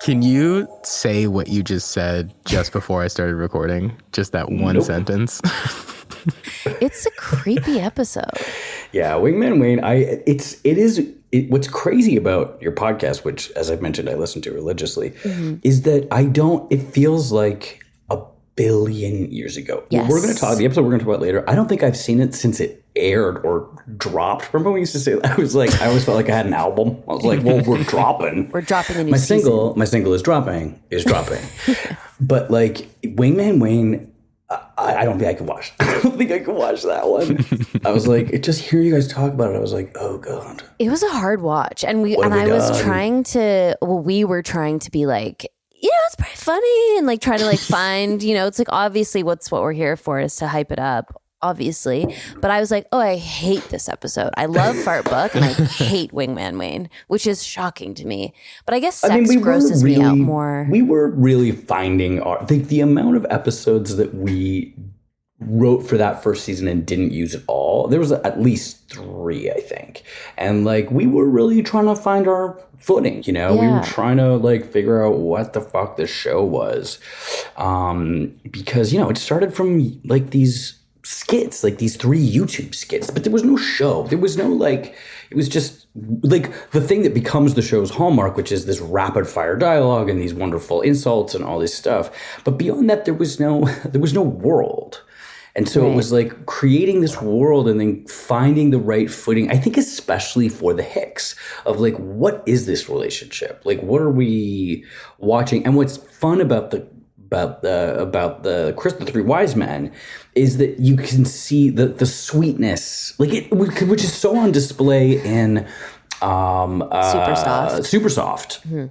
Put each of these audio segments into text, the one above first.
Can you say what you just said just before I started recording? Just that one sentence. It's a creepy episode. Yeah, Wingman Wayne. What's crazy about your podcast, which, as I've mentioned, I listen to religiously, is that it feels like a billion years ago. Yes. The episode we're going to talk about later, I don't think I've seen it since it aired or dropped. Remember when we used to say that? I always felt like I had an album. I was like, well, we're dropping. We're dropping the new season. My single is dropping. But like Wingman Wayne, I don't think I can watch. I don't think I can watch that one. I was like, just hearing you guys talk about it, I was like, oh God. It was a hard watch. And we were trying to be like, it's pretty funny and like try to like find, it's like obviously what we're here for is to hype it up, obviously. But I was like, oh, I hate this episode. I love Fart Book and I hate Wingman Wayne, which is shocking to me. But I guess sex grosses me out more. We were really finding the amount of episodes that we wrote for that first season and didn't use at all. There was at least 3, I think. And like, we were really trying to find our footing, We were trying to like figure out what the fuck this show was. Because, it started from like these skits, like these 3 YouTube skits, but there was no show. There was no like, it was just like the thing that becomes the show's hallmark, which is this rapid fire dialogue and these wonderful insults and all this stuff. But beyond that, there was no world. And so it was like creating this world and then finding the right footing, I think especially for the Hicks, of like, what is this relationship? Like, what are we watching? And what's fun about the Three Wise Men is that you can see the sweetness, like which is so on display in Super Soft. Mm-hmm.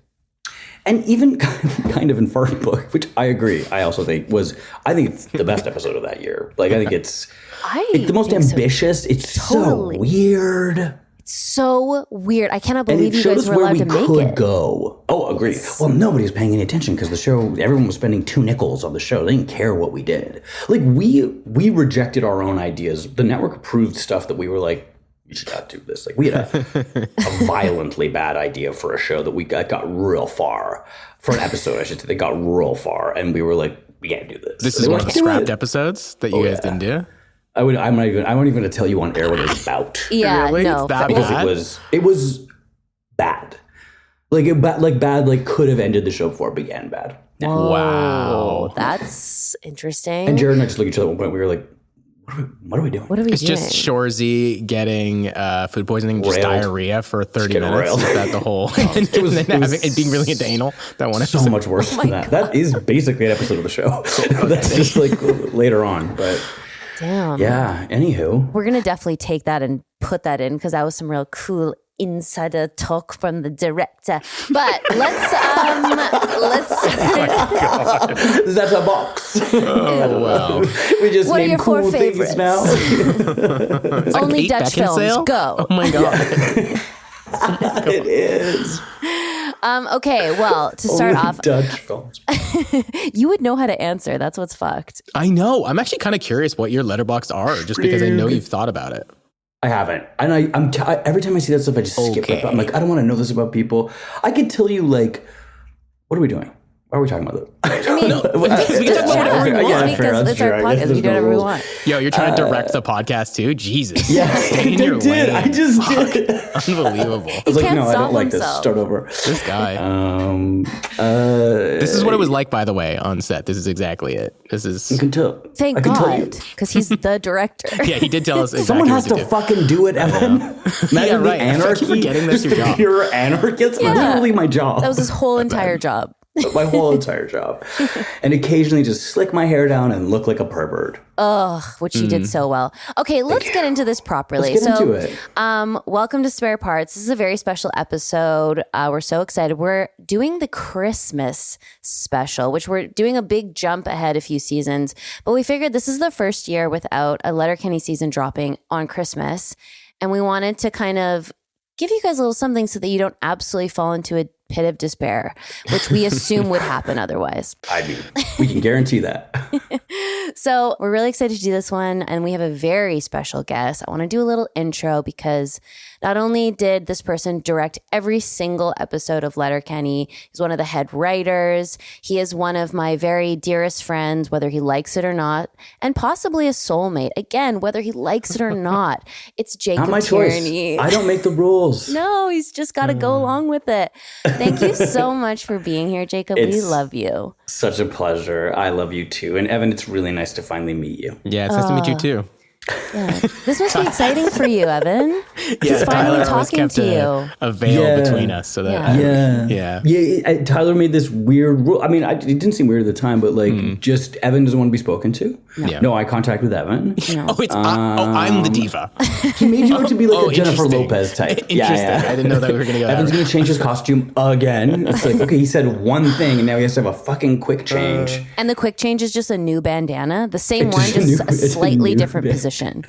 And even kind of in Fart Book, which I agree, I also think it's the best episode of that year. Like, I think it's the most ambitious. So. It's totally. So weird. It's so weird. I cannot believe you guys were allowed to make it. And it showed us where we could go. Oh, agreed. Well, nobody was paying any attention because the show, everyone was spending 2 nickels on the show. They didn't care what we did. Like, we rejected our own ideas. The network approved stuff that we were like, you should not do this. Like, we had a violently bad idea for a show that we got real far. For an episode, I should say, they got real far. And we were like, we can't do this. This is one of the scrapped episodes that you guys didn't do? I won't even tell you on air what it's about. Yeah, really? No. Because it was bad. Like could have ended the show before it began bad. Whoa, wow. That's interesting. And Jared and I just looked at each other at one point. We were like, what are we doing? It's just Shorzy getting food poisoning, just diarrhea for 30 minutes. Railed. Is that the whole? And being really into anal. That one episode. So much worse than that. That is basically an episode of the show. That's just like later on. But damn. Yeah. Anywho, we're gonna definitely take that and put that in because that was some real cool insider talk from the director. But let's that's a box. Oh wow. We just what name are your cool 4 favorites? things now. Only Dutch films. Sale? Go. Oh my god. It is. Okay, well, to start off, Dutch films. You would know how to answer. That's what's fucked. I know. I'm actually kind of curious what your letterboxd are, just because I know you've thought about it. I haven't. And I'm every time I see that stuff, I just skip it. I'm like, I don't want to know this about people. I could tell you, like, what are we doing? Why are we talking about that? I mean, we can talk about whatever we want because it's our podcast. We do whatever we want. Yo, you're trying to direct the podcast too? Jesus. Yeah, I did. I just did. Unbelievable. I was like, no, I don't like this. Start over. This guy. This is what it was like, by the way, on set. This is exactly it. This is. You can tell. Thank God, because he's the director. Yeah, he did tell us exactly. Someone has to fucking do it, Evan. Imagine the anarchy. Forgetting that's your job. Pure anarchy. It's literally my job. That was his whole entire job. My whole entire job. And occasionally just slick my hair down and look like a pervert. Ugh, which you did so well. Okay, let's get into this properly. Let's get into it. Welcome to Spare Parts. This is a very special episode. We're so excited. We're doing the Christmas special, which we're doing a big jump ahead a few seasons. But we figured this is the first year without a Letterkenny season dropping on Christmas. And we wanted to kind of give you guys a little something so that you don't absolutely fall into a pit of despair, which we assume would happen otherwise. I mean, we can guarantee that. So we're really excited to do this one, and we have a very special guest. I want to do a little intro because not only did this person direct every single episode of Letterkenny, he's one of the head writers. He is one of my very dearest friends, whether he likes it or not, and possibly a soulmate. Again, whether he likes it or not, it's Jacob Not my Tierney. choice. I don't make the rules. No, he's just got to go along with it. Thank you so much for being here, Jacob. We It's love you. Such a pleasure. I love you too. And Evan, it's really nice to finally meet you. Yeah, it's nice to meet you too. Yeah. This must be exciting for you, Evan. Yeah, Just finally Tyler always talking kept to you. a veil between us, so that Tyler made this weird rule. I mean, it didn't seem weird at the time, but like, just Evan doesn't want to be spoken to. No eye contact with Evan. I'm the diva. He made you out to be like a Jennifer interesting. Lopez type. Interesting. I didn't know that we were going to go. Evan's going to change his costume again. It's like, okay, he said one thing, and now he has to have a fucking quick change. And the quick change is just a new bandana. The same It's one, just a just new- a slightly it's a new different position. I'm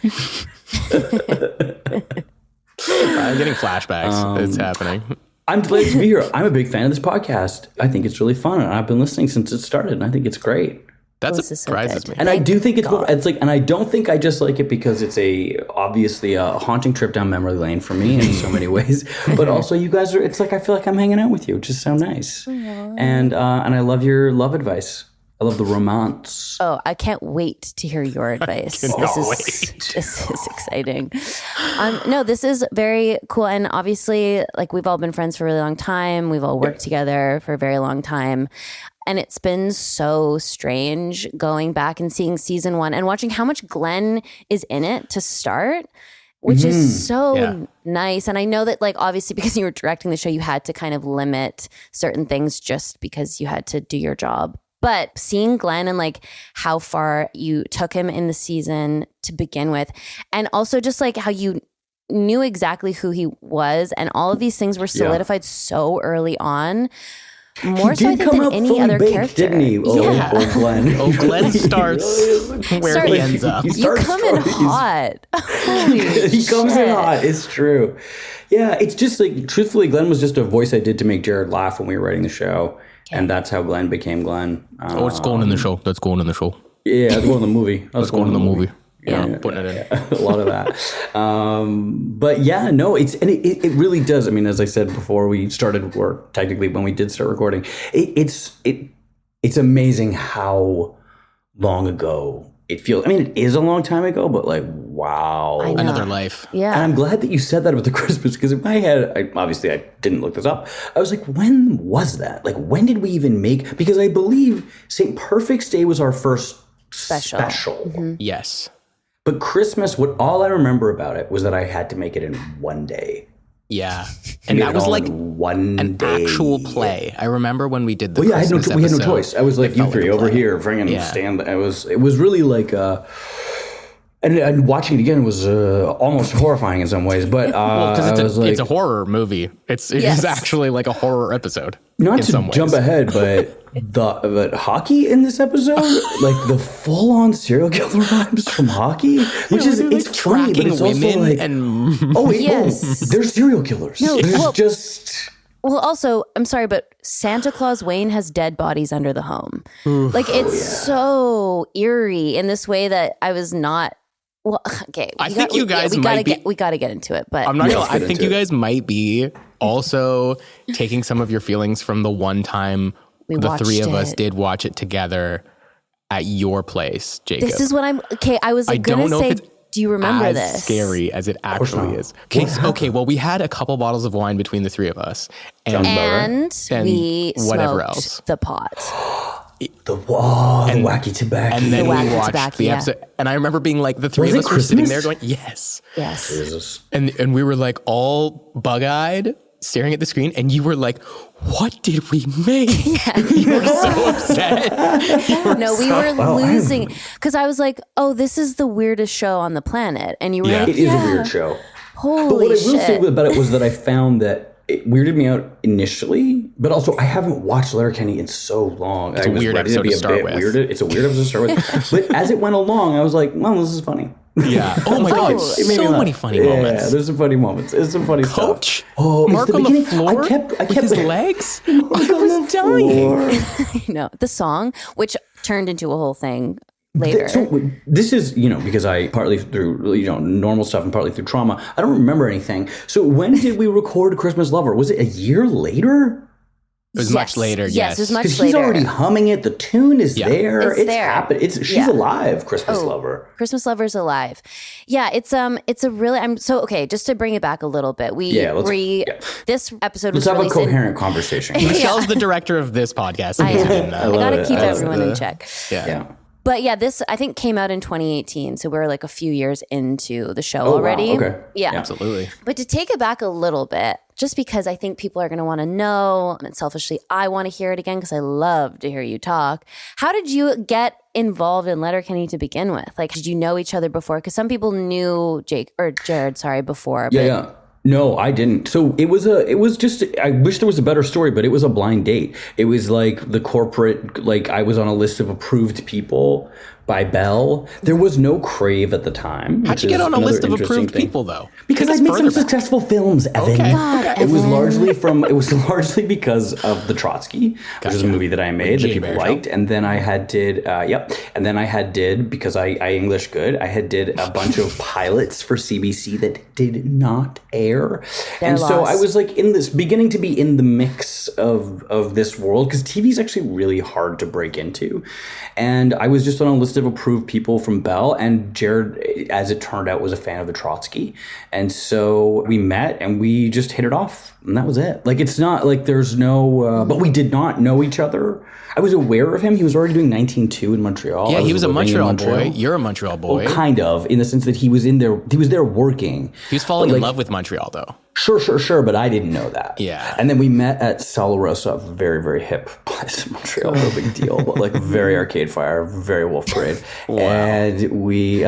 getting flashbacks. It's happening. I'm delighted to be here. I'm a big fan of this podcast. I think it's really fun, and I've been listening since it started, and I think it's great. That This is so surprises good. me. And I do think it's like, and I don't think I just like it because it's obviously a haunting trip down memory lane for me in so many ways. But also, you guys it's like I feel like I'm hanging out with you, which is so nice. And I love your love advice. I love the romance. Oh, I can't wait to hear your advice. This is exciting. No, this is very cool. And obviously, like, we've all been friends for a really long time. We've all worked together for a very long time. And it's been so strange going back and seeing season 1 and watching how much Glenn is in it to start, which is so nice. And I know that, like, obviously because you were directing the show, you had to kind of limit certain things just because you had to do your job. But seeing Glenn and like how far you took him in the season to begin with, and also just like how you knew exactly who he was, and all of these things were solidified so early on. More so, I think, than any other character. Didn't he? Old Glenn. Glenn starts where he ends up. You come in hot. Holy He comes in shit. hot. It's true. Yeah, it's just like, truthfully, Glenn was just a voice I did to make Jared laugh when we were writing the show. And that's how Glenn became Glenn. It's going in the show. That's going in the show. Yeah, that's going in the movie. That's going in the movie. Yeah. Putting it in. A lot of that. But yeah, no, it really does. I mean, as I said before we started work, technically when we did start recording, it's amazing how long ago it feels. I mean, it is a long time ago, but like, wow. Another life. Yeah. And I'm glad that you said that about the Christmas, because in my head, I didn't look this up. I was like, when was that? Like, when did we even make? Because I believe St. Perfect's Day was our first special. Mm-hmm. Yes. But Christmas, all I remember about it was that I had to make it in one day. Yeah. And that was like an actual play. I remember when we did the we had no episode, choice. I was like, you three over here, friggin' stand. It was really like, and watching it again was almost horrifying in some ways. But because it's a horror movie. It's actually like a horror episode. Not in to some ways. jump ahead, but but hockey in this episode, like the full-on serial killer vibes from hockey, which is like it's funny, but it's also women like they're serial killers. No, There's just. Well, also, I'm sorry, but Santa Claus Wayne has dead bodies under the home. Like, it's so eerie in this way that I was not. Well, okay. I think you guys might be. We got to get into it, but I'm not gonna. I think you guys might be also taking some of your feelings from the one time the three of us did watch it together at your place, Jacob. This is what I'm. Okay, I was gonna say. Do you remember as this? Scary as it actually is. Okay, well, we had a couple bottles of wine between the three of us, and we whatever smoked else. the pot. The wacky tobacco. And then we wacky watched tobacco, the episode. And I remember being like, the three of us were sitting there going, yes. Yes. Jesus. And we were like all bug-eyed, staring at the screen. And you were like, what did we make? You were so upset. No, we were losing. Because I was like, oh, this is the weirdest show on the planet. And you were like, It is a weird show. Holy But what I will shit. say about it was that I found that it weirded me out initially, but also I haven't watched Letterkenny in so long. It's a weird episode to start with. It's a weird episode to start with. But as it went along, I was like, well, this is funny. Yeah. Oh my God. So many funny moments. Yeah, there's some funny moments. There's some funny Coach? stuff. Oh, Mark on the floor? I kept with his legs? I was dying. No, the song, which turned into a whole thing later. So this is, because I partly through, normal stuff and partly through trauma, I don't remember anything. So when did we record Christmas Lover? Was it a year later? It was much later, Yes, it was much later. Because he's already humming it. The tune is there. It's there. happening. She's alive, Christmas Lover. Christmas Lover's alive. Yeah, it's a really, okay, just to bring it back a little bit. This episode was Let's have a released coherent conversation. Michelle's the director of this podcast. I got to keep everyone in check. Yeah. But yeah, this I think came out in 2018, so we're like a few years into the show already. Wow. Okay. Yeah, absolutely. But to take it back a little bit, just because I think people are going to want to know, and selfishly, I want to hear it again because I love to hear you talk. How did you get involved in Letterkenny to begin with? Like, did you know each other before? Because some people knew Jared, before. But Yeah. No, I didn't. So it was just, I wish there was a better story, but it was a blind date. It was like the corporate, like I was on a list of approved people by Bell. There was no Crave at the time. How'd you get on a list of approved people though? Because I made some successful films, Evan. Okay. God, It was largely because of The Trotsky, which is a movie that I made that people liked. And then I did, because I English good, I did a bunch of pilots for CBC that did not air. So I was like beginning to be in the mix of this world, because TV is actually really hard to break into. And I was just on a list of approved people from Bell, and Jared, as it turned out, was a fan of the Trotsky. And so we met and we just hit it off, and that was it. Like, it's not like there's no, but we did not know each other. I was aware of him. He was already doing 19.2 in Montreal. Yeah, he was a Montreal boy. You're a Montreal boy. Well, kind of, in the sense that he was there working. He was falling in love with Montreal, though. Sure, but I didn't know that. Yeah. And then we met at Sala Rosa, very, very hip place in Montreal, no big deal, but like very Arcade Fire, very Wolf Parade. Wow. And we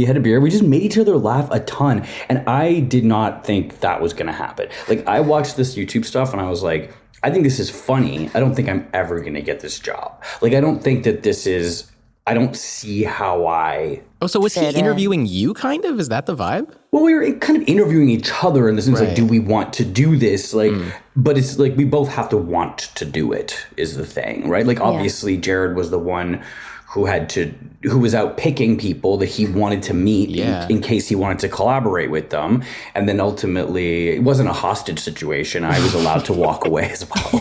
had a beer. We just made each other laugh a ton. And I did not think that was going to happen. Like, I watched this YouTube stuff and I was like, I think this is funny. I don't think I'm ever going to get this job. Like, I don't think that I don't see how I... Oh, so was he interviewing you, kind of? Is that the vibe? Well, we were kind of interviewing each other in the sense, like, do we want to do this? Like, but it's like we both have to want to do it is the thing, right? Like, obviously, Jared was the one who was out picking people that he wanted to meet in case he wanted to collaborate with them. And then ultimately, it wasn't a hostage situation. I was allowed to walk away as well.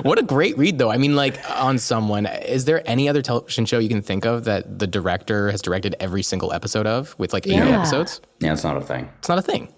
What a great read, though. I mean, like, on someone, is there any other television show you can think of that the director has directed every single episode of with like 80 episodes? Yeah, it's not a thing. It's not a thing.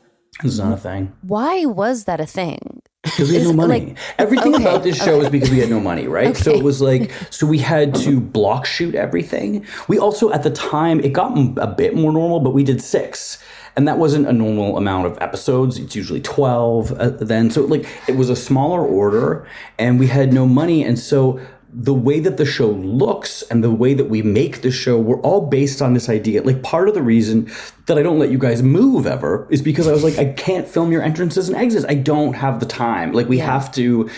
It's not a thing. Why was that a thing? Because we had no money. Everything about this show is because we had no money, right? Okay. So it was like, so we had to block shoot everything. We also, at the time, it got a bit more normal, but we did 6. And that wasn't a normal amount of episodes. It's usually 12 then. So like, it was a smaller order and we had no money. And so the way that the show looks and the way that we make the show were all based on this idea. Like, part of the reason that I don't let you guys move ever is because I was like, I can't film your entrances and exits. I don't have the time. Like, we have to,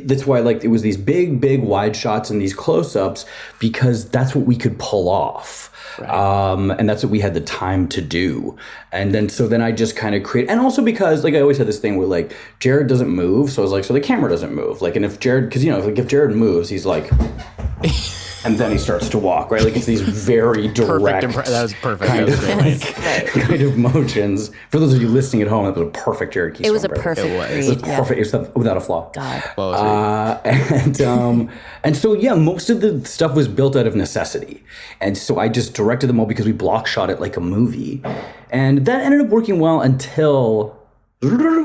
that's why, like, it was these big wide shots and these close-ups, because that's what we could pull off. Right. And that's what we had the time to do. And then I just kind of create, and also because, like, I always had this thing where, like, Jared doesn't move. So I was like, so the camera doesn't move. Like, and if Jared, because, like, if Jared moves, he's like, and then he starts to walk, right? Like, it's these very direct. That was perfect. Kind of motions. For those of you listening at home, that was a perfect Jared Keystone. It was a perfect read. It was perfect. It was without a flaw. God. And so, most of the stuff was built out of necessity. And so I just directed them all because we block shot it like a movie. And that ended up working well until...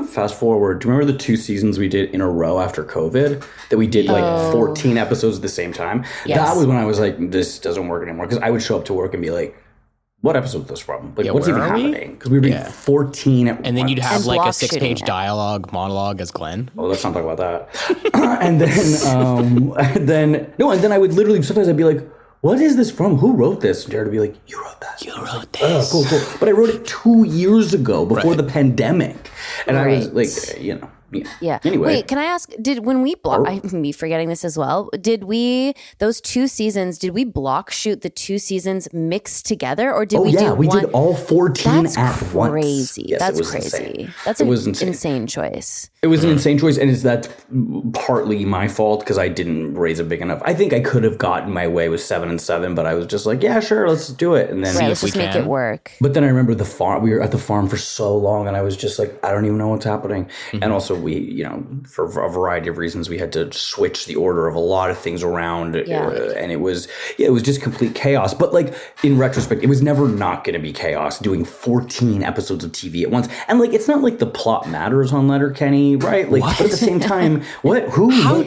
Fast forward, do you remember the 2 seasons we did in a row after COVID? That we did like 14 episodes at the same time? Yes. That was when I was like, this doesn't work anymore. Because I would show up to work and be like, what episode is this from? Like, what's even happening? Because we were doing 14 at And then once. you'd have like a 6-page monologue as Glenn. Oh, let's not talk about that. and then I would literally, sometimes I'd be like, what is this from? Who wrote this? And Jared would be like, you wrote that. You wrote this. Cool. But I wrote it 2 years ago, before the pandemic. And I was like, Yeah. Anyway. Wait, can I ask, when we I'm me forgetting this as well, those 2 seasons, did we block shoot the 2 seasons mixed together, or did we do we one? did all 14 at once. Crazy. Yes, That's crazy. Insane. That's an insane choice. It was an insane choice, and that's partly my fault because I didn't raise a big enough. I think I could have gotten my way with 7 and 7, but I was just like, yeah, sure, let's do it. And then let's just make it work. But then I remember the farm. We were at the farm for so long, and I was just like, I don't even know what's happening. And also, we, for a variety of reasons, we had to switch the order of a lot of things around, and it was just complete chaos. But like in retrospect, it was never not going to be chaos doing 14 episodes of TV at once. And like, it's not like the plot matters on Letterkenny, right? Like, but at the same time, what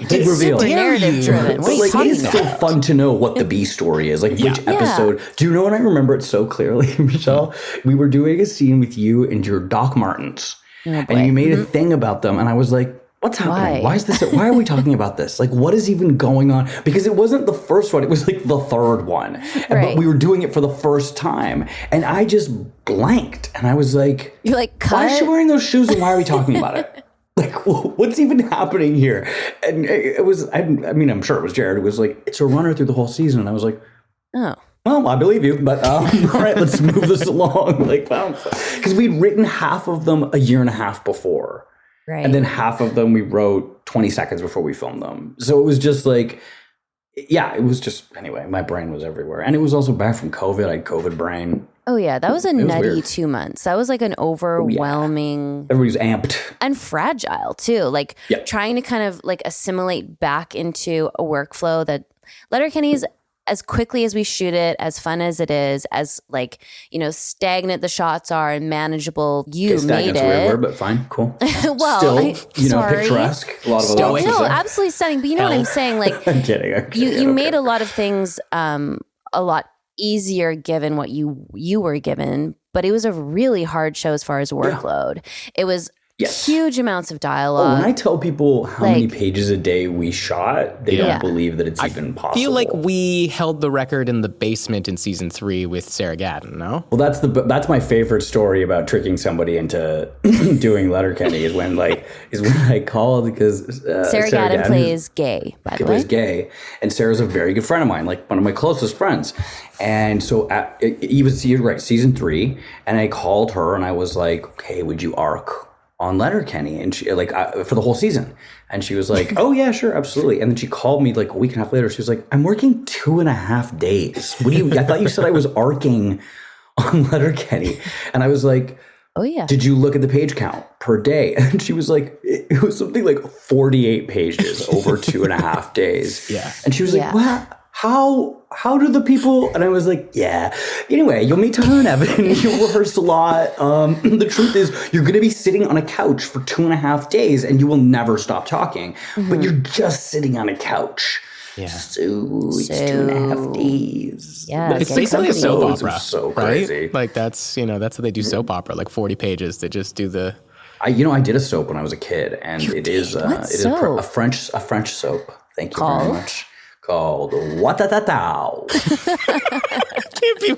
did reveal? Super narrative driven. But like, it's still fun to know what the B story is. Like, which episode? Do you know what I remember it so clearly, Michelle? We were doing a scene with you and your Doc Martens, and you made a thing about them, and I was like, what's happening? Why is this? Why are we talking about this? Like, what is even going on? Because it wasn't the first one; it was like the third one. But we were doing it for the first time, and I just blanked, and I was like, "You're like, why is she wearing those shoes, and why are we talking about it? Like, what's even happening here?" And it was, I mean, I'm sure it was Jared. It was like, it's a runner through the whole season, and I was like, oh. Well, I believe you, but all right, let's move this along. Like, because we'd written half of them a year and a half before. Right. And then half of them we wrote 20 seconds before we filmed them. So it was just like, it was just, anyway, my brain was everywhere. And it was also back from COVID. I had COVID brain. Oh, yeah. That was a nutty 2 months. That was like an overwhelming. Everybody's amped. And fragile, too. Like trying to kind of like assimilate back into a workflow that Letterkenny's, as quickly as we shoot it, as fun as it is, as like, stagnant the shots are and manageable, made it. A weird word, but fine, cool. Well, still, picturesque. A lot of absolutely stunning. But you know what I'm saying? Like, I'm kidding. You made a lot of things a lot easier given what you were given, but it was a really hard show as far as workload. It was huge amounts of dialogue. When I tell people how many pages a day we shot, they don't believe that it's even possible. I feel like we held the record in the basement in season 3 with Sarah Gadden, no? Well, that's my favorite story about tricking somebody into doing Letterkenny is when I called because Sarah Gadden plays gay, by the way. Plays gay, and Sarah's a very good friend of mine, like one of my closest friends. And so you're right, season 3, and I called her and I was like, okay, would you arc on Letterkenny, and she for the whole season, and she was like, "Oh yeah, sure, absolutely." And then she called me like a week and a half later. She was like, "I'm working 2.5 days. What do you? I thought you said I was arcing on Letterkenny." And I was like, "Oh yeah." Did you look at the page count per day? And she was like, "It was something like 48 pages over 2.5 days." Yeah. And she was like, "Well, how do the people?" And I was like, yeah. Anyway, you'll meet Tyler and Evan. You'll rehearse a lot. The truth is, you're going to be sitting on a couch for 2.5 days, and you will never stop talking. Mm-hmm. But you're just sitting on a couch. Yeah. So it's 2.5 days. Yeah, it's basically a soap opera. So crazy. Right? Like that's how they do soap opera. Like 40 pages. They just do the. I did a soap when I was a kid, and it is a French soap. Thank you very much. Called Watatatao. Can't be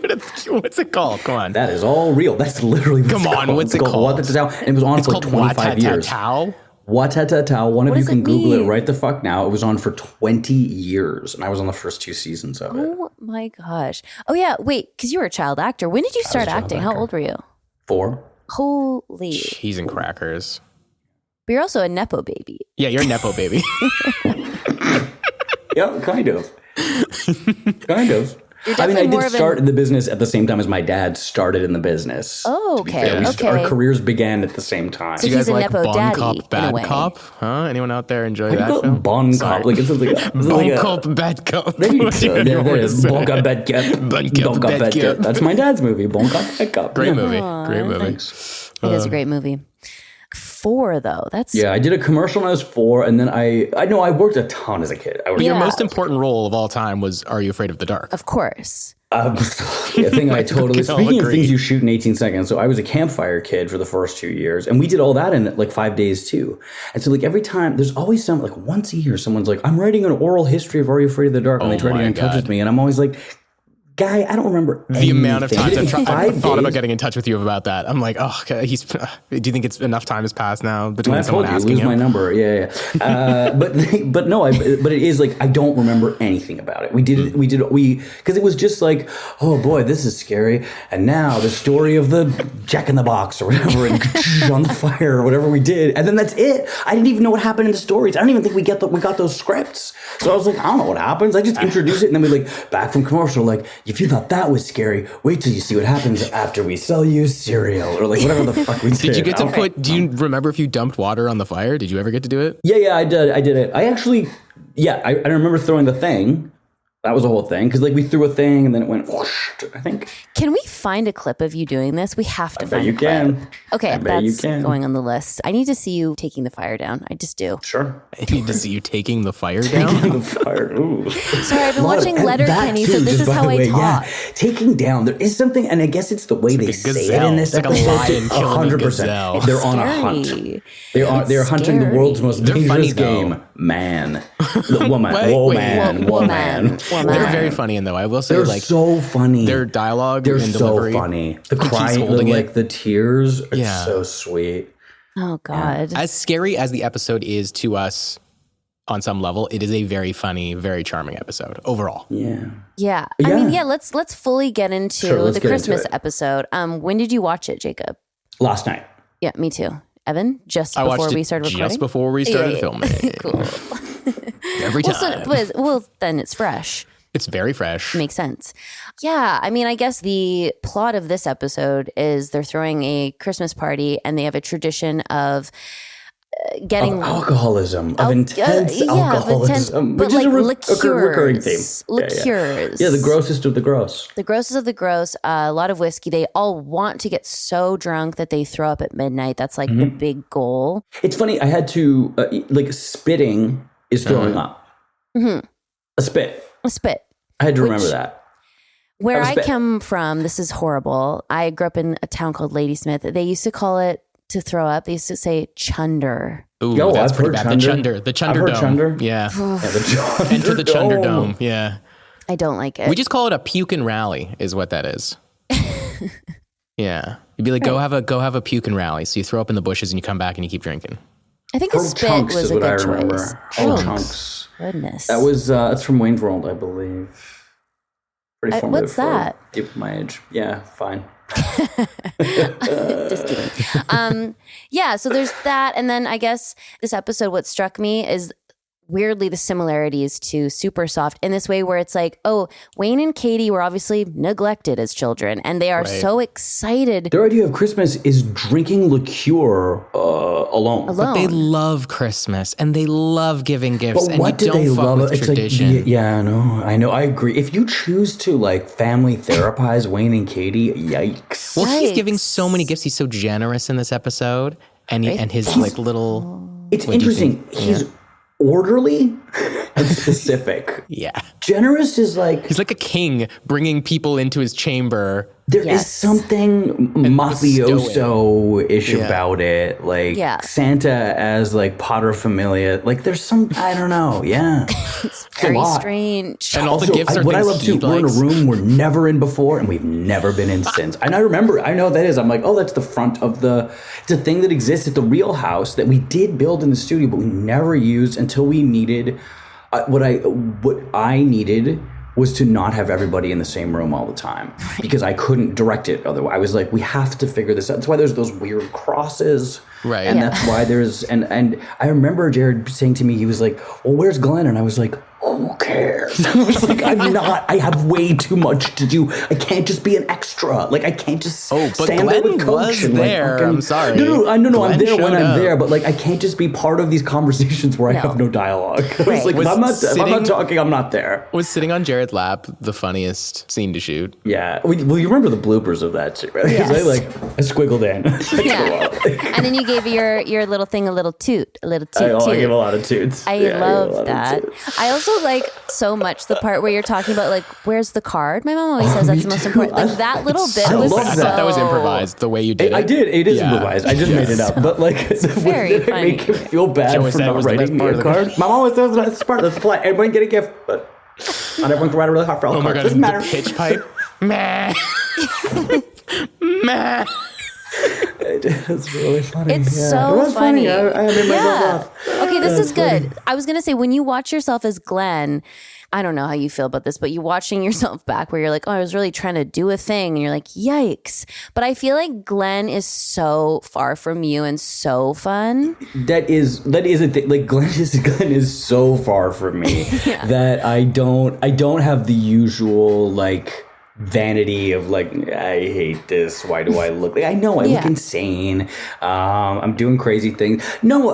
what's it called? Come on. That is all real. That's literally what's it called? Watatatao. And it was on for like 25 years. Watatatao. One of you can Google it right the fuck now. It was on for 20 years, and I was on the first 2 seasons of it. Oh my gosh. Oh yeah, wait, because you were a child actor. When did you start acting? How old were you? 4. Holy. Cheese and crackers. But you're also a Nepo baby. Yeah, you're a Nepo baby. Yeah, kind of. I mean, I did start in the business at the same time as my dad started in the business. Oh, okay. Our careers began at the same time. So you guys he's a like Nepo Bon daddy, Cop, Bad Cop? Huh? Anyone out there enjoy that film? Bon Cop. Like, it's like Bon Cop, Bad Cop. There you go. There it is. Bon Cop, Bad Cop. Bon Cop, Bad Cop. That's my dad's movie. Bon Cop, Bad Cop. Great movie. Thanks. It is a great movie. 4 though. I did a commercial when I was 4, and then I worked a ton as a kid. Your most important role of all time was Are You Afraid of the Dark? Of course. I think I totally. Speaking of things you shoot in 18 seconds, so I was a campfire kid for the first 2 years, and we did all that in like 5 days too. And so like every time, there's always like once a year, someone's like, "I'm writing an oral history of Are You Afraid of the Dark," and they try to get in touch with me, and I'm always like, guy, I don't remember the amount of times I've thought about getting in touch with you about that. I'm like, oh, okay, do you think it's enough time has passed now between someone asking him? Lose my number. Yeah. But it is like, I don't remember anything about it. Because it was just like, oh boy, this is scary. And now the story of the Jack in the Box or whatever, and on the fire or whatever we did. And then that's it. I didn't even know what happened in the stories. I don't even think we got those scripts. So I was like, I don't know what happens. I just introduce it, and then we back from commercial, if you thought that was scary, wait till you see what happens after we sell you cereal, or whatever the fuck we did. Did you get to do you remember if you dumped water on the fire? Did you ever get to do it? Yeah, I did it. I actually, I remember throwing the thing. That was a whole thing, because we threw a thing and then it went whoosh, I think. Can we find a clip of you doing this? We have to find a clip. Can. Okay, that's going on the list. I need to see you taking the fire down. I just do. Sure. I need to see you taking the fire down. Taking the fire. Ooh. Sorry, I've been watching Letterkenny, so this is how I talk. Yeah. Taking down, there is something, and I guess it's the way they say it in this episode. Like a lion killing a gazelle. They're on a hunt. They're hunting the world's most dangerous game. Man. Woman. Woman. They're very funny, and though I will say, they're so funny. Their dialogue they're and delivery. So funny. The crying, the tears, it's so sweet. Oh God! As scary as the episode is to us, on some level, it is a very funny, very charming episode overall. Yeah. I mean, let's fully get into the Christmas episode. When did you watch it, Jacob? Last night. Yeah, me too. Evan, just before we started recording. Just before we started filming. Cool. Every time. Well, then it's fresh. It's very fresh. Makes sense. Yeah. I mean, I guess the plot of this episode is they're throwing a Christmas party and they have a tradition of getting alcoholism, of intense alcoholism, but which is a recurring theme. Liqueurs. Yeah, the grossest of the gross. The grossest of the gross. A lot of whiskey. They all want to get so drunk that they throw up at midnight. That's the big goal. It's funny. I had to spitting is throwing up. Mm-hmm. A spit. I had to remember that. Where I come from, this is horrible. I grew up in a town called Ladysmith. They used to call it, to throw up, they used to say chunder. Ooh, that's pretty bad. The Chunder Dome. Chunder. Yeah. The Enter the Chunder Dome. Yeah. I don't like it. We just call it a puke and rally is what that is. Yeah. You'd be like, go have a puke and rally. So you throw up in the bushes and you come back and you keep drinking. I think a spit was a good choice. Chunks. Goodness. That was that's from Wayne's World, I believe. Pretty formative. What's that? People my age. Yeah, fine. Just kidding. Yeah, so there's that. And then I guess this episode, what struck me is weirdly the similarities to Super Soft in this way where it's like, oh, Wayne and Katie were obviously neglected as children and they are so excited. Their idea of Christmas is drinking liqueur alone. But they love Christmas and they love giving gifts. But what do they love? It's tradition. I know. I agree. If you choose to family therapize Wayne and Katie, yikes. Well, he's giving so many gifts. He's so generous in this episode. And his little... It's interesting. He's orderly and specific. Yeah. Generous is he's like a king bringing people into his chamber. There is something mafioso-ish about it. Santa as paterfamilias. There's some, I don't know. Yeah. It's very strange. And all the gifts are what I love too, we're in a room we're never in before and we've never been in since. And I know what that is. I'm like, oh, that's the front of it's a thing that exists at the real house that we did build in the studio, but we never used until we needed, what I needed was to not have everybody in the same room all the time because I couldn't direct it otherwise. I was like, we have to figure this out. That's why there's those weird crosses. Right. And that's why there's, and I remember Jared saying to me, he was like, well, where's Glenn? And I was like, who cares? I was like, I have way too much to do. I can't just be an extra. I can't just stand there with Coach. Was there. I'm sorry. No, I'm there when I'm there, but I can't just be part of these conversations where I have no dialogue. I was like, if I'm not talking, I'm not there. Was sitting on Jared's lap the funniest scene to shoot? Yeah. Well, you remember the bloopers of that shit, right? Because I squiggled in. And then you gave your little thing a little toot. I gave a lot of toots. I love that. I also like so much the part where you're talking about where's the card? My mom always says that's the most important. That little bit was I thought that was improvised the way you did it. I did. It is improvised. I just made it up. But it's very funny. Make him feel bad for not writing me a card. My mom always says that's part. That's the plot. Everyone get a gift, but. Not everyone can ride a really hot rail car. Oh my God, doesn't matter. the pitch pipe. Meh. Meh. It's really funny. It's so funny. I made myself laugh. Okay, this is good. I was going to say, when you watch yourself as Glenn, I don't know how you feel about this, but you watching yourself back where you're like, oh, I was really trying to do a thing. And you're like, yikes. But I feel like Glenn is so far from you and so fun. That is a thing. Like Glenn is so far from me that I don't have the usual like vanity of like, I hate this. Why do I look like I know I look insane. I'm doing crazy things. No,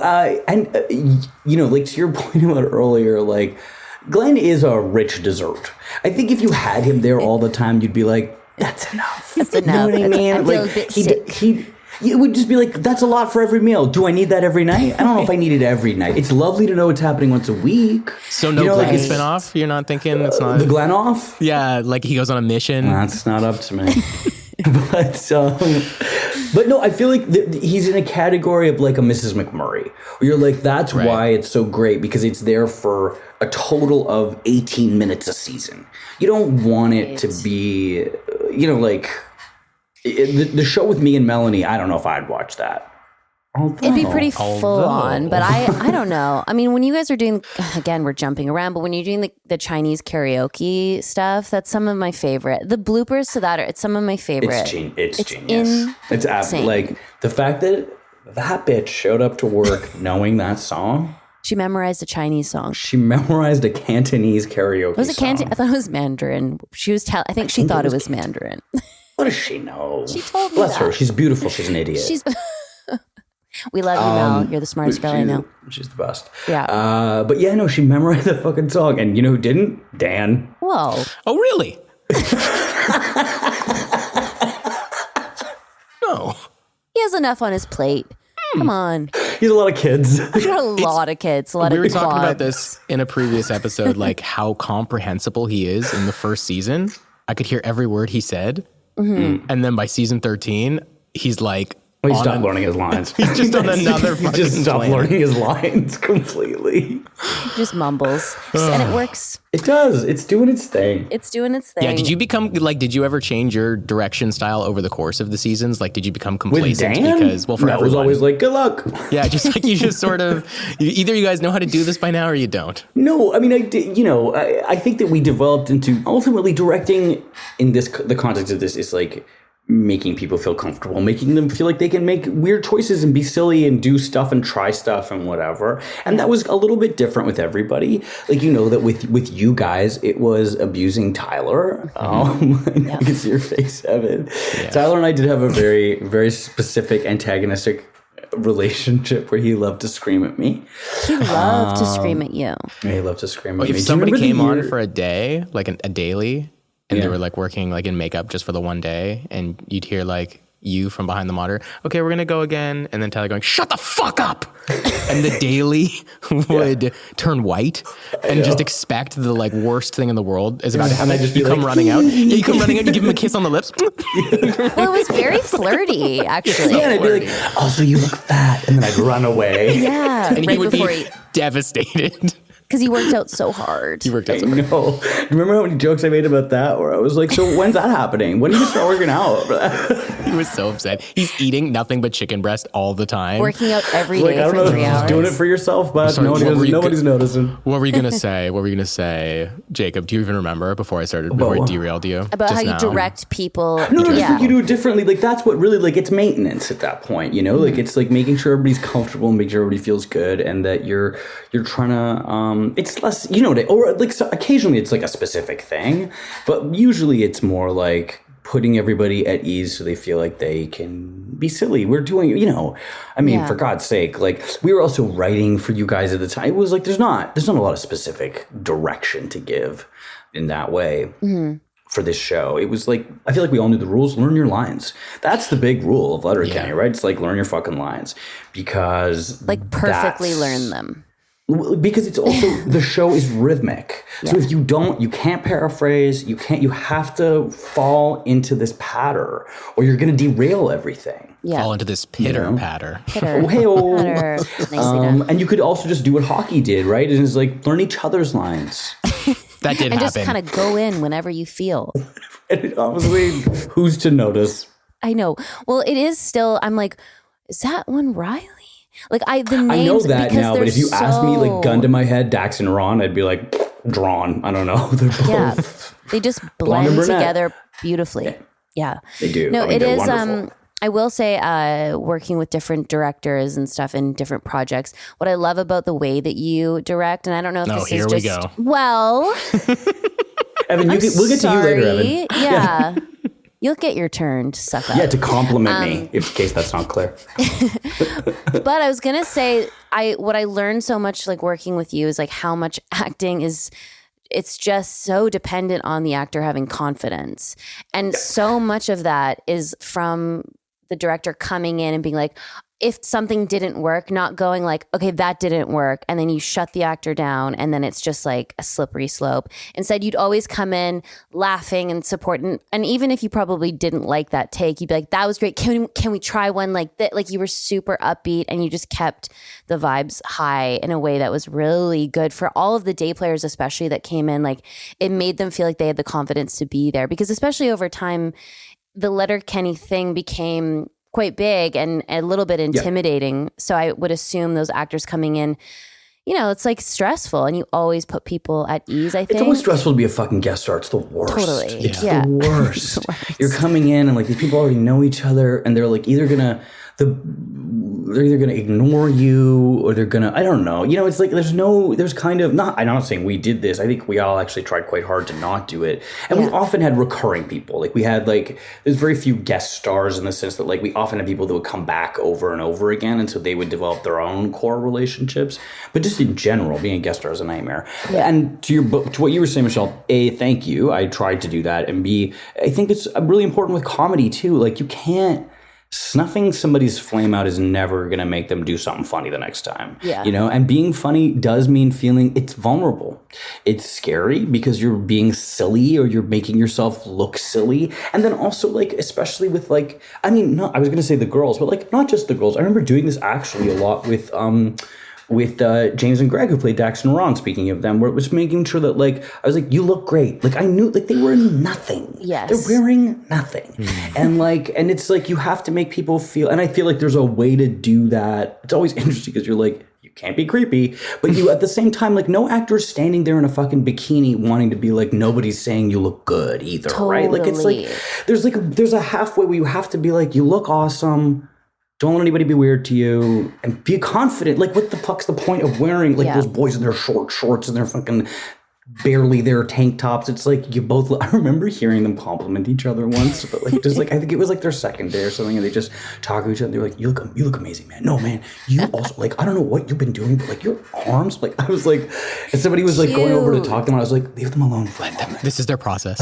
you know, like to your point about earlier, like Glenn is a rich dessert. I think if you had him there all the time, you'd be like, that's enough. That's enough. You know what I mean? I feel Like a bit sick. it would just be like, that's a lot for every meal. Do I need that every night? I don't know if I need it every night. It's lovely to know it's happening once a week. So no Glenn spinoff? You're not thinking it's not... The Glenn off? Yeah, like he goes on a mission. That's not up to me. But no, I feel like he's in a category of like a Mrs. McMurray. Where you're like, that's why it's so great, because it's there for a total of 18 minutes a season. You don't want it to be, you know, like... The show with me and Melanie, I don't know if I'd watch that. It'd be pretty full on, but I don't know. I mean, when you guys are doing, again, we're jumping around, but when you're doing the Chinese karaoke stuff, that's some of my favorite. The bloopers to that it's some of my favorite. It's genius. It's like the fact that bitch showed up to work knowing that song. She memorized a Chinese song. She memorized a Cantonese karaoke Was it Cantonese? I thought it was Mandarin. She was I think she thought it was Mandarin. What does she know? She told me Bless her. She's beautiful. She's an idiot. We love you, Mel. You're the smartest girl I know. She's the best. Yeah. But yeah, no, she memorized the fucking song. And you know who didn't? Dan. Whoa. Oh, really? No. He has enough on his plate. Come on. He's a lot of kids. He's got a lot of kids. A lot we of were talking about this in a previous episode, like how comprehensible he is in the first season. I could hear every word he said. Mm-hmm. And then by season 13, he's like... He stopped learning his lines. He's just on another fucking He just stopped planet. learning his lines completely. He just mumbles. And it works. It does. It's doing its thing. It's doing its thing. Yeah, did you ever change your direction style over the course of the seasons? Like, did you become complacent? With Dan? Because, well, for everyone. It was always like, good luck. Yeah, just like you just sort of, either you guys know how to do this by now or you don't. No, I mean, I think that we developed into ultimately directing in the context of this is like making people feel comfortable, making them feel like they can make weird choices and be silly and do stuff and try stuff and whatever. And that was a little bit different with everybody. Like, you know, that with you guys, it was abusing Tyler. You can see your face, Evan. Yeah. Tyler and I did have a very, very specific antagonistic relationship where he loved to scream at me. He loved to scream at you. Yeah, he loved to scream at me. If somebody came on for a day, like a daily, and they were like working like in makeup just for the one day, and you'd hear like you from behind the monitor, okay, we're gonna go again, and then Tyler going, shut the fuck up, and the daily would turn white and just expect the like worst thing in the world is about to happen. You come running out. Yeah, you come running out, you give him a kiss on the lips. Well, it was very flirty, actually. Yeah, and I'd be like, also you look fat, and then I'd run away. Yeah, and he would be devastated. Because he worked out so hard. No. Remember how many jokes I made about that? Where I was like, so when's that happening? When are you going to start working out? He was so upset. He's eating nothing but chicken breast all the time. Working out every day for 3 hours. Doing it for yourself, but nobody's noticing. What were you going to say? What were you going to say? Jacob, do you even remember before I derailed you? About how you direct people. No, I think you do it differently. Like, that's what really, like, it's maintenance at that point, you know? Mm-hmm. Like, it's like making sure everybody's comfortable and making sure everybody feels good and that you're trying to, it's less, you know, or like so occasionally it's like a specific thing, but usually it's more like putting everybody at ease so they feel like they can be silly. We're doing, you know, I mean, for God's sake, like we were also writing for you guys at the time. It was like, there's not a lot of specific direction to give in that way. Mm-hmm. For this show, it was like, I feel like we all knew the rules. Learn your lines. That's the big rule of Letterkenny, right? It's like learn your fucking lines because like perfectly learn them. Because it's also, the show is rhythmic. So if you don't, you can't paraphrase, you have to fall into this patter or you're going to derail everything. Yeah. Fall into this pitter-patter. And you could also just do what hockey did, right? And it's like, learn each other's lines. That did happen. And just kind of go in whenever you feel. And honestly, who's to notice? I know. Well, it is still, I'm like, is that one Riley? Like the names. I know that now, but if you asked me, like, gun to my head, Dax and Ron, I'd be like, drawn. I don't know. They're both. Yeah, they just blend together beautifully. Yeah. They do. No, it is. Wonderful. I will say, working with different directors and stuff in different projects, what I love about the way that you direct, and I don't know if this is just, go. Well, Evan, we'll get to you later, Evan. Yeah. You'll get your turn to suck up. Yeah, to compliment me, in case that's not clear. But I was gonna say, what I learned so much, like working with you, is like how much acting is. It's just so dependent on the actor having confidence, and so much of that is from the director coming in and being like, if something didn't work, not going like, okay, that didn't work. And then you shut the actor down and then it's just like a slippery slope. Instead, you'd always come in laughing and supporting. And even if you probably didn't like that take, you'd be like, that was great. Can we try one like that? Like you were super upbeat and you just kept the vibes high in a way that was really good for all of the day players, especially that came in. Like it made them feel like they had the confidence to be there, because especially over time, the Letterkenny thing became quite big and a little bit intimidating. Yeah. So I would assume those actors coming in, it's like stressful, and you always put people at ease, I think. It's always stressful to be a fucking guest star. It's the worst. Totally. It's the worst. You're coming in and like these people already know each other, and they're like they're either gonna ignore you or they're gonna, I don't know. It's like there's kind of not, I'm not saying we did this. I think we all actually tried quite hard to not do it. And we often had recurring people. Like we had there's very few guest stars in the sense that like we often had people that would come back over and over again. And so they would develop their own core relationships. But just in general, being a guest star is a nightmare. Yeah. And to what you were saying, Michelle, A, thank you. I tried to do that. And B, I think it's really important with comedy too. Like you can't, snuffing somebody's flame out is never going to make them do something funny the next time. Yeah. And being funny does mean it's vulnerable. It's scary because you're being silly or you're making yourself look silly. And then also like, especially with like, I was going to say the girls, but like not just the girls. I remember doing this actually a lot with James and Greg, who played Dax and Ron, speaking of them, where it was making sure that, like, I was like, you look great. Like, I knew, like, they were nothing. Yes. They're wearing nothing. Mm. And it's like, you have to make people feel, and I feel like there's a way to do that. It's always interesting because you're like, you can't be creepy, but you, at the same time, like, no actor's standing there in a fucking bikini wanting to be like, nobody's saying you look good either, totally. Right? Like, it's like, there's a halfway where you have to be like, you look awesome. Don't let anybody be weird to you, and be confident. Like, what the fuck's the point of wearing like those boys in their short shorts and their fucking barely their tank tops? It's like you both. I remember hearing them compliment each other once, but like just like I think it was like their second day or something, and they just talk to each other. They're like, "You look amazing, man. No, man, you also like I don't know what you've been doing, but like your arms." Like I was like, and somebody was like going over to talk to them, and I was like, "Leave them alone for a moment. This is their process.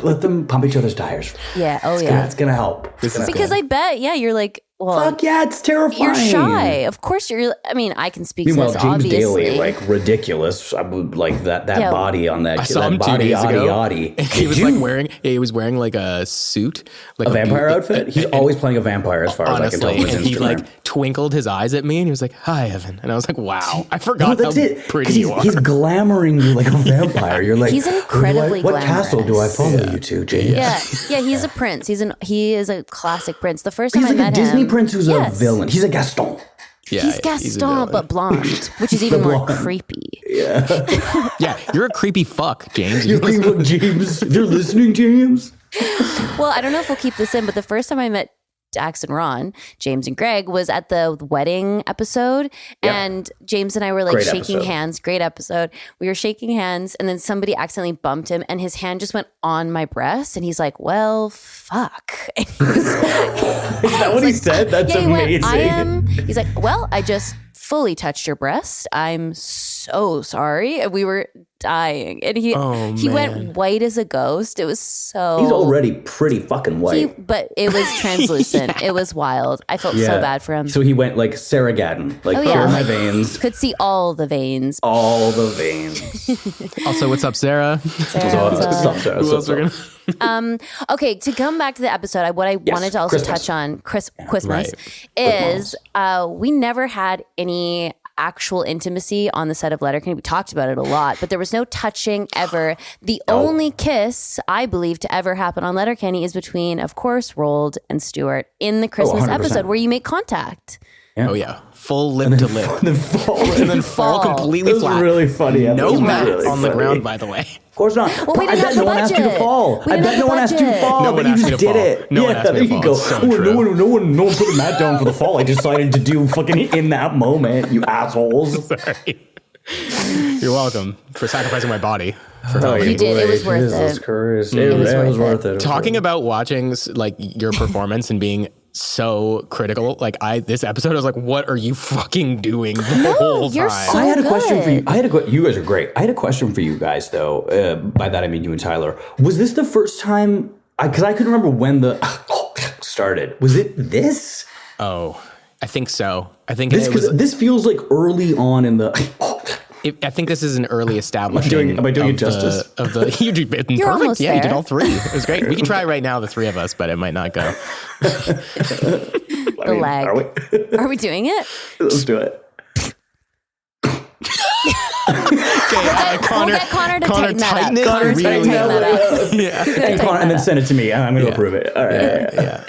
Let them pump each other's tires. Yeah. Oh, it's gonna help. Because I bet, you're like, well, fuck yeah, it's terrifying. You're shy. Of course you're. I mean, I can speak to this, James obviously. Daly, like, ridiculous. I would like that body on that. I saw him 2 days ago. He was wearing like a suit, like a vampire outfit. He's always playing a vampire, as far as I can tell. And he like twinkled his eyes at me, and he was like, "Hi, Evan," and I was like, "Wow, I forgot how pretty you are." He's glamoring you like a vampire. You're like, he's incredibly what glamorous. castle do I follow you to, James? Yeah. He's a prince. He is a classic prince. The first time I met him, he's like a Disney prince who's a villain. He's a Gaston. Yeah, he's Gaston, but blonde, which is even more creepy. Yeah. Yeah, you're a creepy fuck, James. You're creepy fuck, James. If you're listening, James. Well, I don't know if we'll keep this in, but the first time I met Dax and Ron, James and Greg, was at the wedding episode. Yep. And James and I were like shaking hands. Great episode. We were shaking hands, and then somebody accidentally bumped him, and his hand just went on my breast, and he's like, well, fuck. And he was, is that what he said? That's amazing. He's like, well, I just fully touched your breast. I'm so sorry. And we were dying. And he went white as a ghost. It was so... He's already pretty fucking white. But it was translucent. It was wild. I felt so bad for him. So he went like Sarah Gadden. Like, here are my veins. Could see all the veins. All the veins. Also, what's up, Sarah? What's up, Sarah? Who else we're gonna... Okay, to come back to the episode, what I wanted to also touch on, Christmas, is we never had any actual intimacy on the set of Letterkenny. We talked about it a lot, but there was no touching ever. The only kiss I believe to ever happen on Letterkenny is between, of course, Roald and Stuart in the Christmas episode where you make contact. Yeah. Oh yeah, full lip to lip, and then fall completely flat. It was really funny. No mat on the ground, by the way. Of course not. Well, we I bet no one asked you to fall. I bet no one asked you to fall, but you just did it. No one asked me to fall. So no one put a mat down for the fall. I decided to do fucking in that moment, you assholes. Sorry. You're welcome for sacrificing my body. You did. It was worth it. It was worth it. Talking about watching like your performance and being so critical, like this episode, I was like, what are you fucking doing the whole time? You're so I had a good. question for you. You guys are great. I had a question for you guys, though. By that I mean you and Tyler. Was this the first time? Because I couldn't remember when the started. Was it this? Oh, I think so. I think this feels like early on in the. I think this is an early establishing. Am I doing it justice? You did perfect. Almost Yeah, there. you did all three. It was great. We can try right now, the three of us, but it might not go. The lag. Are we doing it? Let's do it. Okay, We'll get Connor to tighten that up. tighten it. Connor's going to tighten that up. Yeah. And then send it to me. I'm going to approve it. All right. Yeah.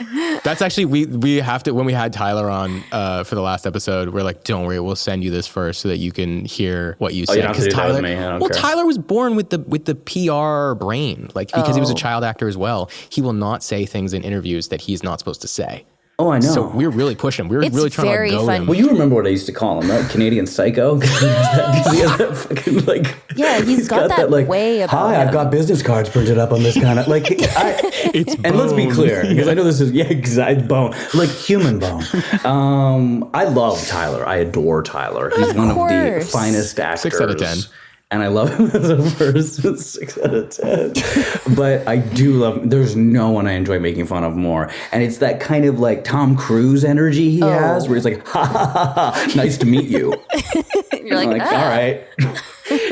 That's actually, we have to, when we had Tyler on for the last episode, we're like, don't worry, we'll send you this first so that you can hear what you said. You don't have to do that with me. I don't care. Tyler was born with the PR brain, like because he was a child actor as well. He will not say things in interviews that he's not supposed to say. Oh, I know. So we're really pushing. We're really trying to go him. Well, you remember what I used to call him, right? Canadian Psycho. He's got that like, way about Hi, I've got business cards printed up on this kind of like. It's bone. And let's be clear, because I know this is bone, like human bone. I love Tyler. I adore Tyler. He's one of the finest actors. 6 out of 10. And I love him as a person, 6 out of 10. But I do love him. There's no one I enjoy making fun of more. And it's that kind of like Tom Cruise energy he has, where he's like, ha ha ha ha, nice to meet you. You're like, all right.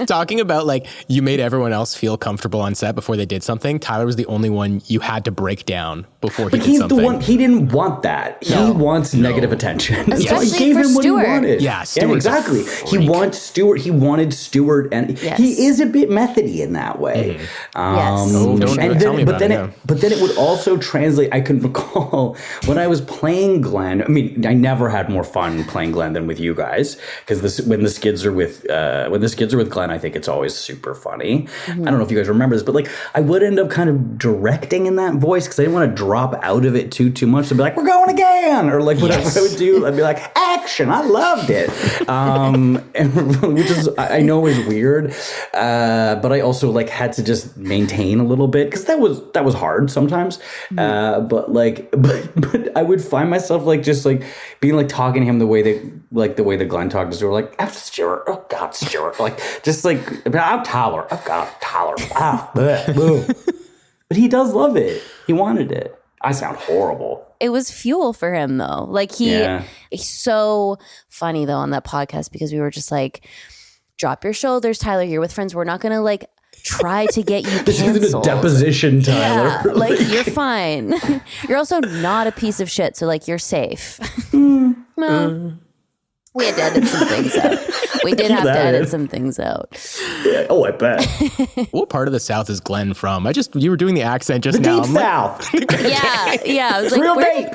Talking about like you made everyone else feel comfortable on set before they did something. Tyler was the only one you had to break down before he did something. The one, he didn't want that. He wants negative attention. So I gave him what he wanted. Yeah, exactly. He wants Stuart. He wanted Stuart, and he is a bit methody in that way. But then it would also translate. I can recall when I was playing Glenn. I mean, I never had more fun playing Glenn than with you guys, because when the skids are with Glenn, I think it's always super funny. I don't know if you guys remember this, but like I would end up kind of directing in that voice because I didn't want to drop out of it too much. I'd be like, we're going again, or like whatever I would do. I'd be like, action. I loved it, which is I know is weird, but I also like had to just maintain a little bit because that was hard sometimes. But I would find myself like just like being like talking to him the way that Glenn talked to Stuart, like, oh, Stuart, oh God, Stuart, like just like, I'm Tyler, oh God, Tyler, but he does love it. He wanted it. I sound horrible. It was fuel for him though. Like he's so funny though on that podcast because we were just like, drop your shoulders, Tyler. You're with friends. We're not gonna like try to get you canceled. This isn't a deposition, Tyler. Yeah, like you're fine. You're also not a piece of shit, so like you're safe. Well, we had to edit some things out. We did have to edit some things out. Yeah. Oh, I bet. What part of the South is Glenn from? You were doing the accent just now. Deep South. Yeah. I was like, real deep.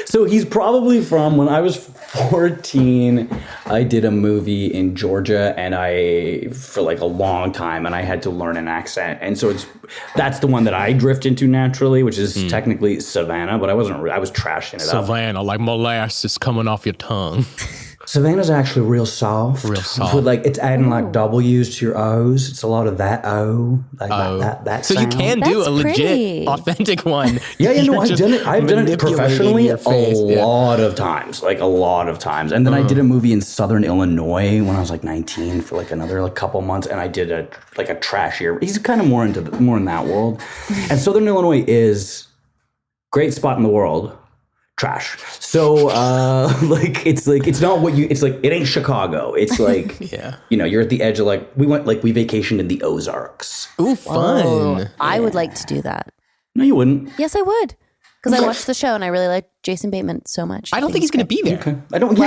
So he's probably from when I was 14. I did a movie in Georgia, and for like a long time, and I had to learn an accent, and so that's the one that I drift into naturally, which is technically Savannah, but I was trashing it up. Savannah, like molasses coming off your tongue. Savannah's actually real soft. But like it's adding like W's to your O's. It's a lot of that O. Like that so sound. you can do a legit, authentic one. Yeah, I've done it professionally a lot of times. And then I did a movie in Southern Illinois when I was like 19 for like another couple months, and I did a trashier. He's kind of more in that world. And Southern Illinois is great spot in the world. Trash. So it's not what it's like, it ain't Chicago. It's like, you're at the edge of like, we vacationed in the Ozarks. Ooh, fun. Oh, I would like to do that. No, you wouldn't. Yes, I would. Because I watched the show and I really like Jason Bateman so much. I don't think he's going to be there. Okay. I don't.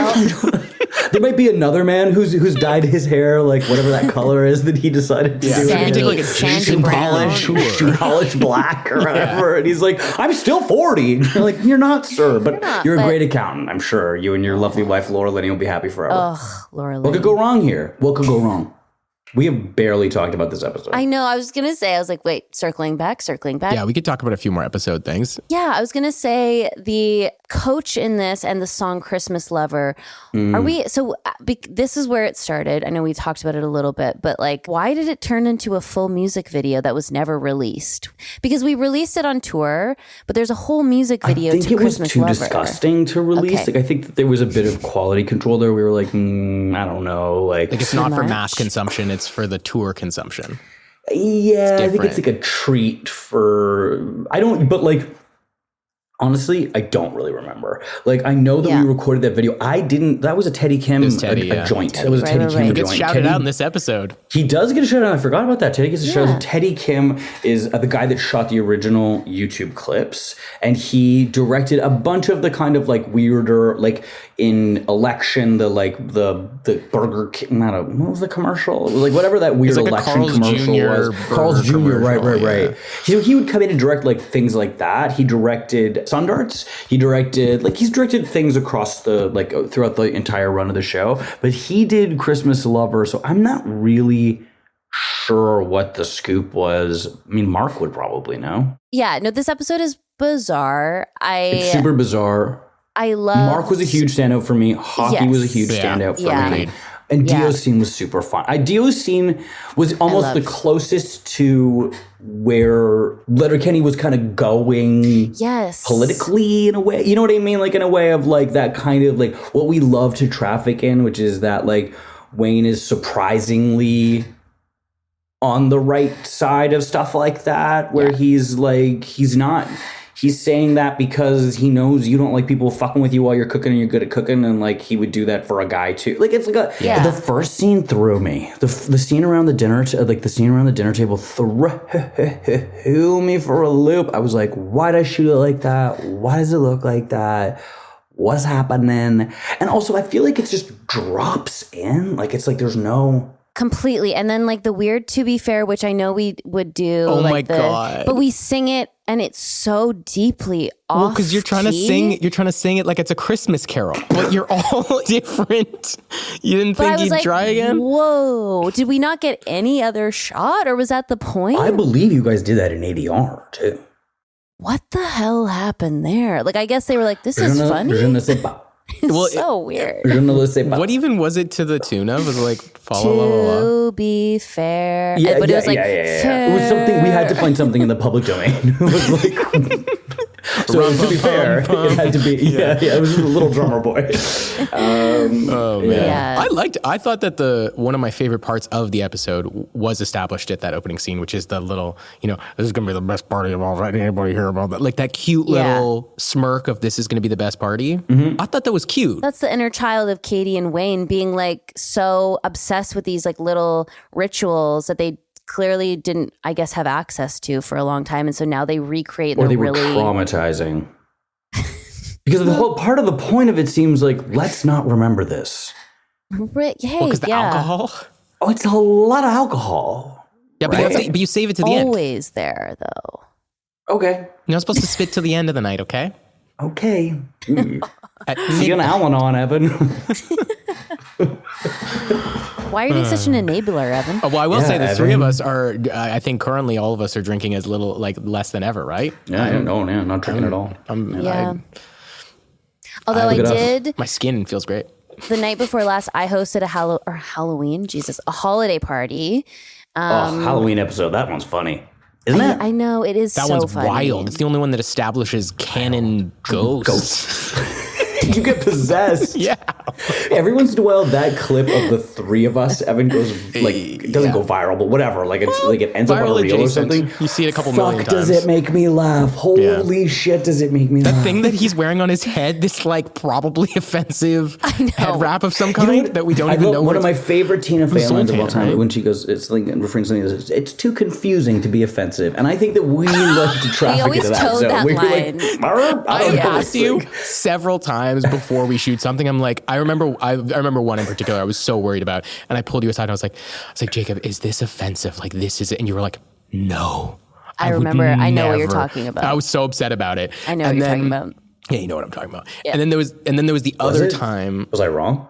There might be another man who's dyed his hair like whatever that color is that he decided to do. Maybe take like a Sandy brown. shoe polish black or whatever. And he's like, I'm still 40. And you're like, you're not, sir, but you're a great accountant. I'm sure you and your lovely wife, Laura Linney, will be happy forever. Ugh, Laura Linney. What could go wrong here? What could go wrong? We have barely talked about this episode. I know. I was going to say, I was like, wait, circling back. Yeah, we could talk about a few more episode things. Yeah, I was going to say the coach in this and the song Christmas Lover. Are we, so this is where it started. I know we talked about it a little bit, but like, why did it turn into a full music video that was never released? Because we released it on tour, but there's a whole music video to Christmas Lover. I think it was too disgusting to release. Okay. Like, I think that there was a bit of quality control there. We were like, I don't know. Like it's not for mass consumption. It's for the tour consumption. Yeah, I think it's like a treat for, honestly, I don't really remember. Like, I know that we recorded that video. That was a Teddy Kim a joint. That was a Teddy Kim joint. He gets shouted out in this episode. He does get a shout out. I forgot about that. Teddy gets a shout out. Teddy Kim is the guy that shot the original YouTube clips. And he directed a bunch of the kind of like weirder, like in Election, the Burger King, what was the commercial? Like whatever that weird like election Carl's commercial Jr. was. Carl's Jr. Right. He would come in and direct like things like that. He directed Sundarts. He's directed things across throughout the entire run of the show, but he did Christmas Lover. So I'm not really sure what the scoop was. I mean, Mark would probably know. Yeah, no, this episode is bizarre. It's super bizarre. I love Mark was a huge standout for me. Hockey was a huge standout for me. And Dio's scene was super fun. Dio's scene was almost the closest to where Letterkenny was kind of going politically in a way. You know what I mean? Like in a way of like that kind of like what we love to traffic in, which is that like Wayne is surprisingly on the right side of stuff like that, where he's like, he's saying that because he knows you don't like people fucking with you while you're cooking and you're good at cooking, and like he would do that for a guy too. Like it's like the first scene threw me. The scene around the dinner, the scene around the dinner table threw me for a loop. I was like, why did I shoot it like that? Why does it look like that? What's happening? And also, I feel like it just drops in. Like it's like there's no. Completely. And then like the weird To Be Fair, which I know we would do. Oh my God. But we sing it and it's so deeply off. Well, because you're trying to sing it like it's a Christmas carol. But you're all different. You didn't think you'd try again? Whoa. Did we not get any other shot, or was that the point? I believe you guys did that in ADR too. What the hell happened there? Like, I guess they were like, this is funny. It's so weird. What even was it to the tune of? Was it like To Be Fair? But it was like It was something, we had to find something in the public domain. It was like so to be fair, it had to be it was a little drummer boy. Oh man. Yeah. I thought that one of my favorite parts of the episode was established at that opening scene, which is the little, this is gonna be the best party of all. Right? Anybody hear about that? Like that cute little smirk of this is gonna be the best party. I thought that was cute. That's the inner child of Katie and Wayne being like so obsessed with these like little rituals that they clearly didn't, I guess, have access to for a long time, and so now they recreate. Or they were traumatizing. Because the whole part of the point of it seems like, let's not remember this. Because the alcohol. Oh, it's a lot of alcohol. Yeah, but you save it to the end. Always there, though. Okay. You're not supposed to spit till the end of the night, okay? Okay. See an Al-Anon, Evan. Why are you being such an enabler, Evan? Well, I will say the three of us are, I think currently all of us are drinking as little, like less than ever, right? Yeah, I don't know, man. I'm not drinking at all. Although I did. My skin feels great. The night before last, I hosted a holiday party. Halloween episode. That one's funny. Isn't it? I know, it is so funny. That one's wild. It's the only one that establishes canon ghosts. You get possessed. Yeah. Every once in a while, that clip of the three of us, Evan goes like, it doesn't go viral, but whatever. Like it's like it ends up on a reel or something. You see it a couple million times. Does it make me laugh? Holy shit, does it make me laugh? That thing that he's wearing on his head, this like probably offensive head wrap of some kind that we don't even know. One of my favorite Tina Fey lines of all time, when she goes, it's like referring to something, it's too confusing to be offensive. And I think that we love to traffic into that. So we're line. like, I asked you several times before we shoot something. I'm like, I remember remember one in particular I was so worried about, and I pulled you aside and I was like, Jacob, is this offensive? Like, this is it. And you were like, no. I remember. I know what you're talking about. I was so upset about it. I know what you're talking about. Yeah, you know what I'm talking about. Yeah. And then there was the other time. Was I wrong?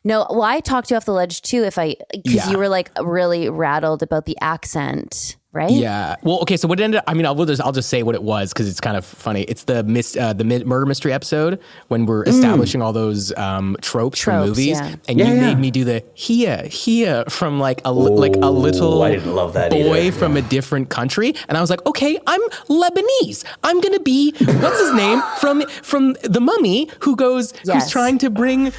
No, well, I talked you off the ledge too. Because you were like really rattled about the accent, right? Yeah. Well, okay. So what it ended up, I mean, I'll just say what it was because it's kind of funny. It's the murder mystery episode when we're establishing all those tropes from movies, and you made me do the here from like a little I didn't love that boy from a different country, and I was like, okay, I'm Lebanese. I'm gonna be what's his name from The Mummy who's trying to bring.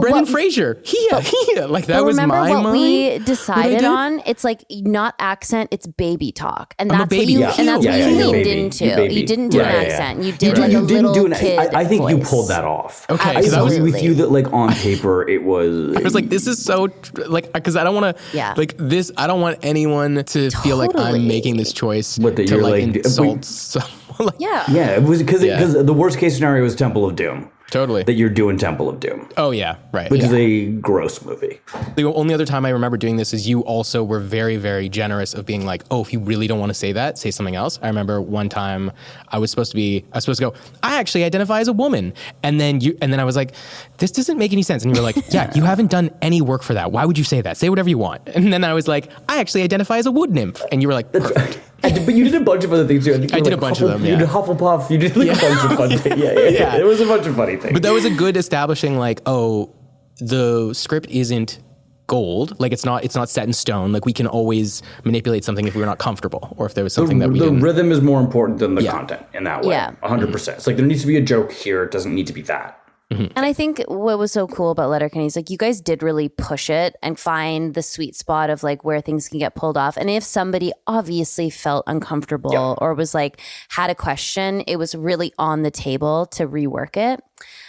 Brendan Fraser, here. Like, that was my mind. Remember what we decided on? It's like not accent, it's baby talk. And that's what you leaned into. You didn't do an accent. You did like a little kid I think voice. You pulled that off. Okay. I agree with you that like on paper it was... I was like, this is so... like, because I don't want to... like, this... I don't want anyone to feel like I'm making this choice to like insult someone. Yeah, it was because the worst case scenario was Temple of Doom. Totally. That you're doing Temple of Doom. Oh, yeah. Right. Which is a gross movie. The only other time I remember doing this is you also were very, very generous of being like, oh, if you really don't want to say that, say something else. I remember one time I was supposed to go, I actually identify as a woman. And then I was like, this doesn't make any sense. And you were like, yeah, you haven't done any work for that. Why would you say that? Say whatever you want. And then I was like, I actually identify as a wood nymph. And you were like, perfect. But you did a bunch of other things too. I did a bunch of them. You did Hufflepuff. You did like a bunch of fun things. Yeah. There was a bunch of funny things. But that was a good establishing. Like, oh, the script isn't gold. Like, it's not set in stone. Like, we can always manipulate something if we're not comfortable, or if there was something that we didn't. The rhythm is more important than the content in that way. Yeah, 100%. It's like there needs to be a joke here. It doesn't need to be that. Mm-hmm. And I think what was so cool about Letterkenny is like you guys did really push it and find the sweet spot of like where things can get pulled off. And if somebody obviously felt uncomfortable or was like had a question, it was really on the table to rework it.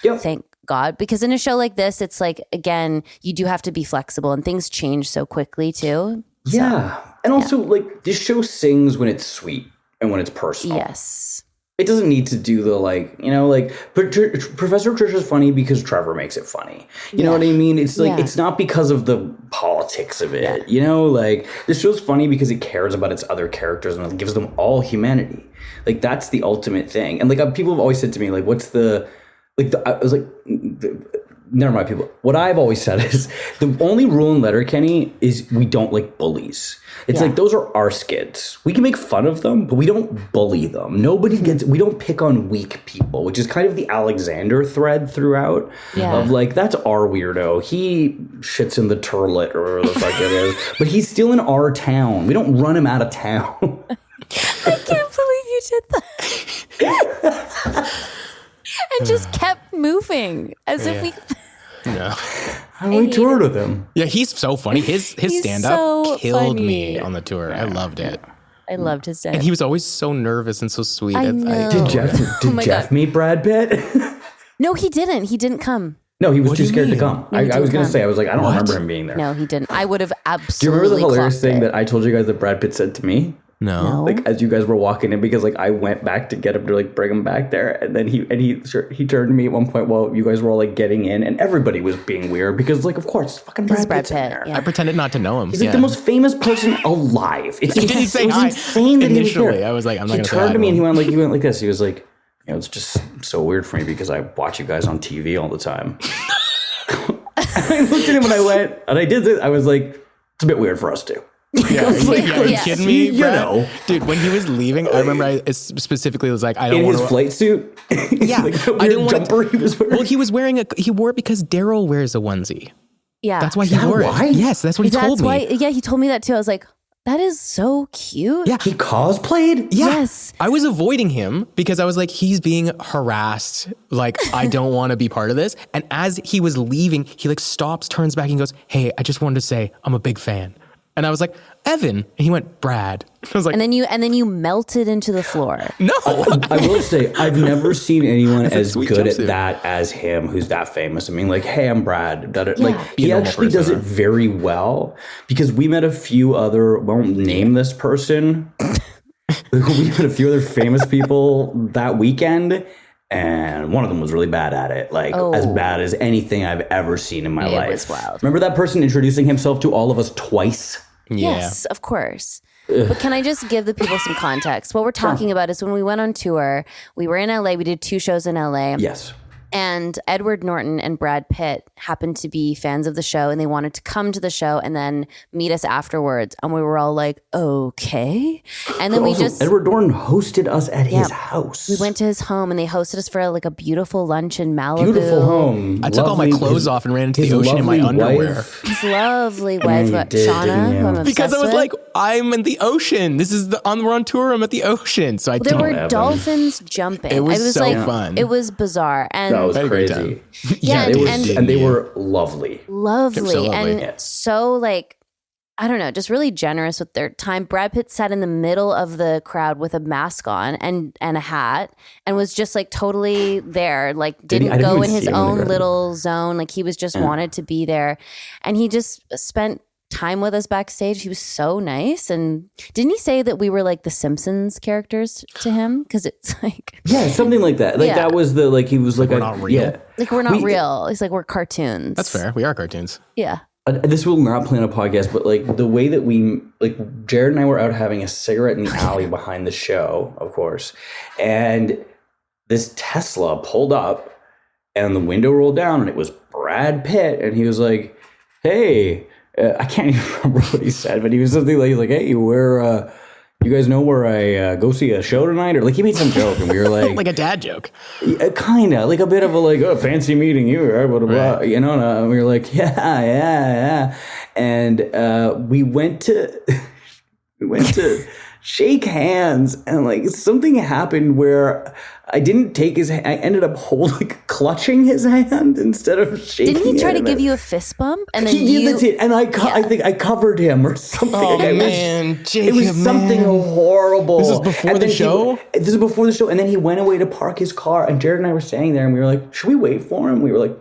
Yep. Thank God. Because in a show like this, it's like, again, you do have to be flexible and things change so quickly too. Yeah. And also like this show sings when it's sweet and when it's personal. Yes. It doesn't need to do the like, Professor Trisha's funny because Trevor makes it funny. You know what I mean? It's like, it's not because of the politics of it, like this show's funny because it cares about its other characters and it gives them all humanity. Like that's the ultimate thing. And like people have always said to me, like, I was like, never mind people. What I've always said is the only rule in Letterkenny is we don't like bullies. It's like those are our skids. We can make fun of them, but we don't bully them. We don't pick on weak people, which is kind of the Alexander thread throughout of like, that's our weirdo. He shits in the turlet or whatever the fuck it is, but he's still in our town. We don't run him out of town. I can't believe you did that. And just kept moving as if we... No. We toured with him. Yeah, he's so funny. His stand-up killed me on the tour. I loved it. I loved his stand-up. And he was always so nervous and so sweet. I know. Did Jeff meet Brad Pitt? No, he didn't. He didn't come. No, he was too scared to come. No, I was going to say, I was like, I don't remember him being there. No, he didn't. I would have absolutely. Do you remember the hilarious thing that I told you guys that Brad Pitt said to me? No. Like as you guys were walking in, because like I went back to get him to like bring him back there, and then he turned to me at one point while you guys were all like getting in, and everybody was being weird because like of course fucking Brad Pitt's in there. I pretended not to know him. He's like the most famous person alive. It's he didn't say hi. Insane that initially. He was there. I was like, I'm not going to say hi. He turned to me and he went like this. He was like, it's just so weird for me because I watch you guys on TV all the time. I looked at him and I went, and I did this. I was like, it's a bit weird for us too. Are you kidding me? Dude, when he was leaving, I remember I specifically was like, I don't want his flight suit. Yeah, like I didn't jumper he was wearing. Well, he wore it because Daryl wears a onesie. Yeah, that's why he wore it. Yes, that's what he told me. Yeah, he told me that too. I was like, that is so cute. Yeah, he cosplayed. Yeah. Yes, I was avoiding him because I was like, he's being harassed. Like, I don't want to be part of this. And as he was leaving, he like stops, turns back, and goes, "Hey, I just wanted to say I'm a big fan." And I was like, Evan. And he went, Brad. I was like, and then you melted into the floor. No. I will say, I've never seen anyone as good at that as him, who's that famous. I mean, like, hey, I'm Brad. Like, he actually does it very well because we met a few other, won't name this person. We met a few other famous people that weekend. And one of them was really bad at it, like as bad as anything I've ever seen in my life. It was wild. Remember that person introducing himself to all of us twice? Yeah. Yes, of course. But can I just give the people some context? What we're talking about is when we went on tour, we were in LA, we did 2 shows in LA. Yes. And Edward Norton and Brad Pitt happened to be fans of the show, and they wanted to come to the show and then meet us afterwards. And we were all like, okay. And then Edward Norton hosted us at his house. We went to his home, and they hosted us for like a beautiful lunch in Malibu. Beautiful home. I took all my clothes off and ran into the ocean in my underwear. His lovely wife, Shauna, who I'm obsessed because I was with. like, I'm in the ocean. This is we're on tour. I'm at the ocean. So there were dolphins jumping. It was so like, fun. It was bizarre. And that was crazy. Yeah, and they were lovely. Lovely. And so like, I don't know, just really generous with their time. Brad Pitt sat in the middle of the crowd with a mask on and a hat and was just like totally there. Like didn't go in his own little zone. Like he was just wanted to be there. And he just spent time with us backstage. He was so nice. And didn't he say that we were like the Simpsons characters to him? Because it's like something like that. Like that was the he was like we're not real. Yeah. Like we're not real. It's like we're cartoons. That's fair. We are cartoons. Yeah. This will not play on a podcast, but like the way that we Jared and I were out having a cigarette in the alley behind the show, of course, and this Tesla pulled up and the window rolled down and it was Brad Pitt, and he was like, "Hey." I can't even remember what he said, but he was something like, "Hey, you guys know where I go see a show tonight?" Or like he made some joke, and we were like, like a dad joke, kind of like a bit of a fancy meeting you, blah, blah, blah, you know. And we were like, yeah, and we went to shake hands, and like something happened where I didn't take his hand. I ended up clutching his hand instead of shaking. Didn't he try to give you a fist bump? And then I think I covered him or something. Oh man, Jacob, it was something horrible. This is before the show? This is before the show. And then he went away to park his car, and Jared and I were standing there, and we were like, should we wait for him? We were like,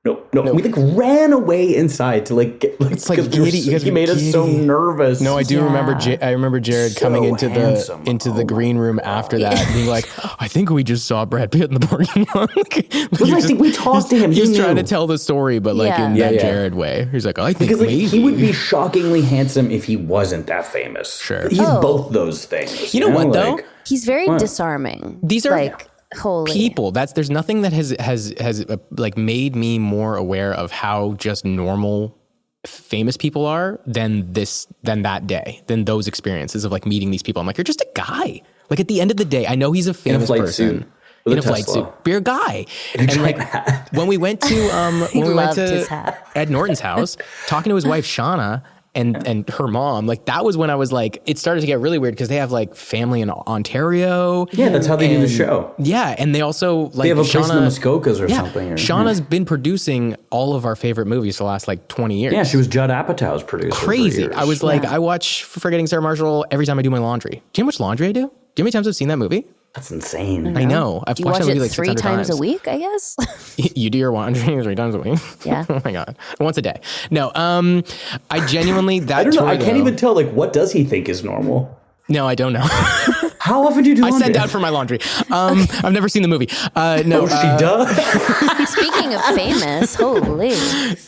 no. We ran away inside to get it's like he made us so nervous. No, I do remember. I remember Jared coming into the green room after that, and being like, "I think we just saw Brad Pitt in the parking lot." I think we talked to him. He was trying to tell the story, but like in that Jared way. He's like, "I think because maybe he would be shockingly handsome if he wasn't that famous." Sure, he's both those things. You know what though? He's very disarming. These are like. Holy. People. There's nothing that has like made me more aware of how just normal famous people are than that day, than those experiences of like meeting these people. I'm like, you're just a guy. Like at the end of the day, I know he's a famous person. In a flight suit, but you're a guy. And like when we went to Ed Norton's house, talking to his wife Shauna and her mom, like that was when I was like, it started to get really weird because they have like family in Ontario. Yeah, that's how they do the show. Yeah, and they also like they have a place in the Muskokas or something. Shauna's been producing all of our favorite movies for the last like 20 years. Yeah, she was Judd Apatow's producer. Crazy. I was like, I watch Forgetting Sarah Marshall every time I do my laundry. Do you know how much laundry I do? Do you know how many times I've seen that movie? That's insane. I know. I've watched that movie like 3 times a week, I guess. You do your laundry 3 times a week? Yeah. Oh my God. Once a day. No, I genuinely, I don't know. I can't even tell, like, what does he think is normal? No, I don't know. How often do you do laundry? I send out for my laundry. I've never seen the movie. No. She does? Speaking of famous, holy.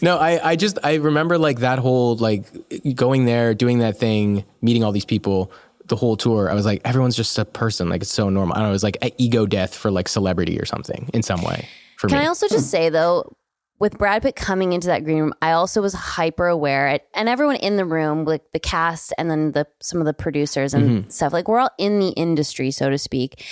No, I remember like that whole, like going there, doing that thing, meeting all these people, the whole tour. I was like, everyone's just a person. Like it's so normal. I don't know. It was like an ego death for like celebrity or something in some way for me. Can I also just say though, with Brad Pitt coming into that green room, I also was hyper aware, and everyone in the room, like the cast and then some of the producers and stuff, like we're all in the industry, so to speak.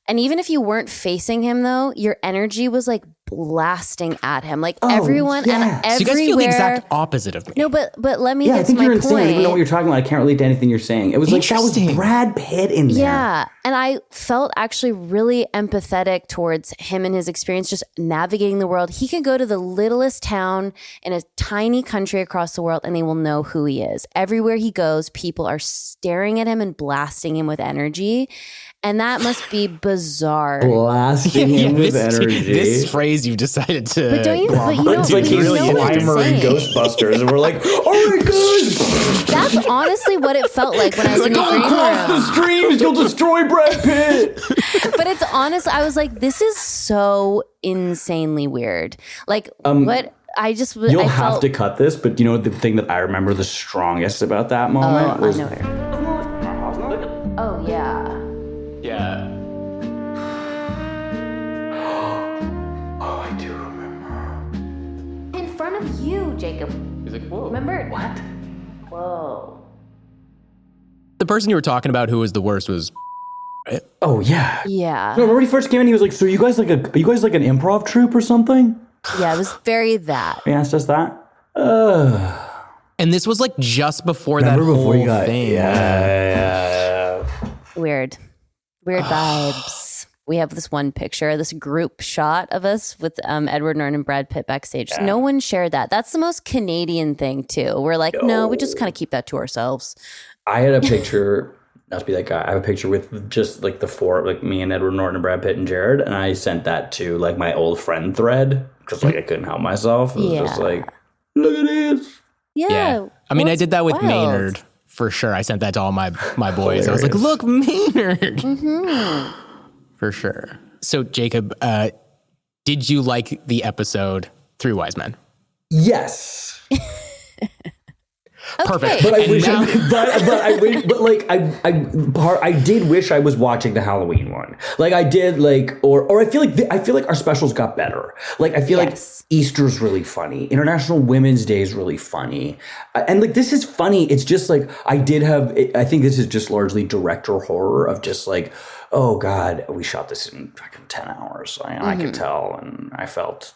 And even if you weren't facing him though, your energy was like blasting at him, like everyone and everywhere. So you guys feel the exact opposite of me. No, but let me get I think to you're my insane. point. I don't even know what you're talking about. I can't relate to anything you're saying. It was like that was Brad Pitt in there. Yeah, and I felt actually really empathetic towards him and his experience just navigating the world. He could go to the littlest town in a tiny country across the world and they will know who he is. Everywhere he goes, people are staring at him and blasting him with energy. And that must be bizarre. Blasting him with energy. This phrase you've decided to. But don't you? But you don't. It's like he's really Slimer in Ghostbusters, and we're like, all right, guys. That's honestly what it felt like when I was in the green Cross the room. streams, you'll destroy Brad Pitt. But it's honest. I was like, this is so insanely weird. Like, what? You'll have to cut this, but you know the thing that I remember the strongest about that moment was. I know it. Oh yeah. Yeah. Oh, I do remember. In front of you, Jacob. He's like, whoa. Remember? What? Whoa. The person you were talking about who was the worst was. Oh yeah. Yeah. No, when he first came in, he was like, "So are you guys like an improv troupe or something?" Yeah, it was very that. He asked us that. And this was like just before Remember that before whole you got thing. Yeah. Weird vibes. We have this one picture, this group shot of us with Edward Norton and Brad Pitt backstage. No one shared that. That's the most Canadian thing too. We're like, no, we just kind of keep that to ourselves. I had a picture. Not to be that guy. I have a picture with just like the four, like me and Edward Norton and Brad Pitt and Jared, and I sent that to like my old friend thread because like I couldn't help myself. It was just like, look at this. Yeah. I mean, I did that with wild? Maynard for sure. I sent that to all my boys. I was like, look, Maynard. For sure. So, Jacob, did you like the episode Three Wise Men? Yes. Perfect. But I wish, I did wish I was watching the Halloween one. Like I did, like, or I feel like our specials got better. Like I feel like Easter's really funny, International Women's Day is really funny, and like this is funny. It's just like I think this is just largely director horror of just like, oh God, we shot this in fucking 10 hours. I could tell, and I felt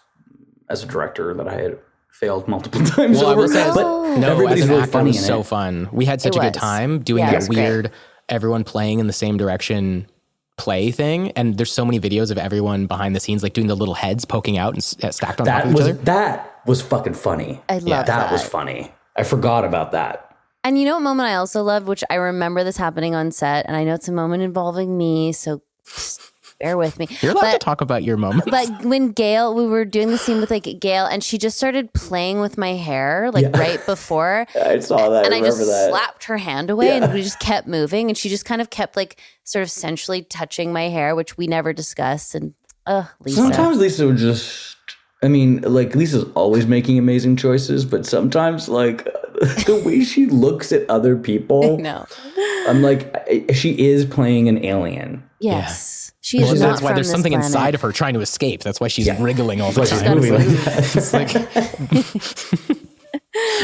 as a director that I had failed multiple times Well, I over. will say, no, everybody's as an really actor, funny it was in so it. fun. We had such a good time doing that weird, everyone playing in the same direction play thing. And there's so many videos of everyone behind the scenes, like doing the little heads poking out and stacked on top of each other. That was fucking funny. I love that. That was funny. I forgot about that. And you know what moment I also loved, which I remember this happening on set, and I know it's a moment involving me, so bear with me. You're allowed to talk about your moments. But when Gail, we were doing the scene with like Gail, and she just started playing with my hair like right before. I saw that. And I just that. slapped her hand away, and we just kept moving, and she just kind of kept like sort of sensually touching my hair, which we never discussed. And Lisa. Sometimes Lisa would just. I mean, like Lisa's always making amazing choices, but sometimes like the way she looks at other people. No. I'm like, she is playing an alien. Yes. Yeah. She is That's not why from there's this something planet. inside of her trying to escape. That's why she's wriggling all the She's time. moving like that. It's like,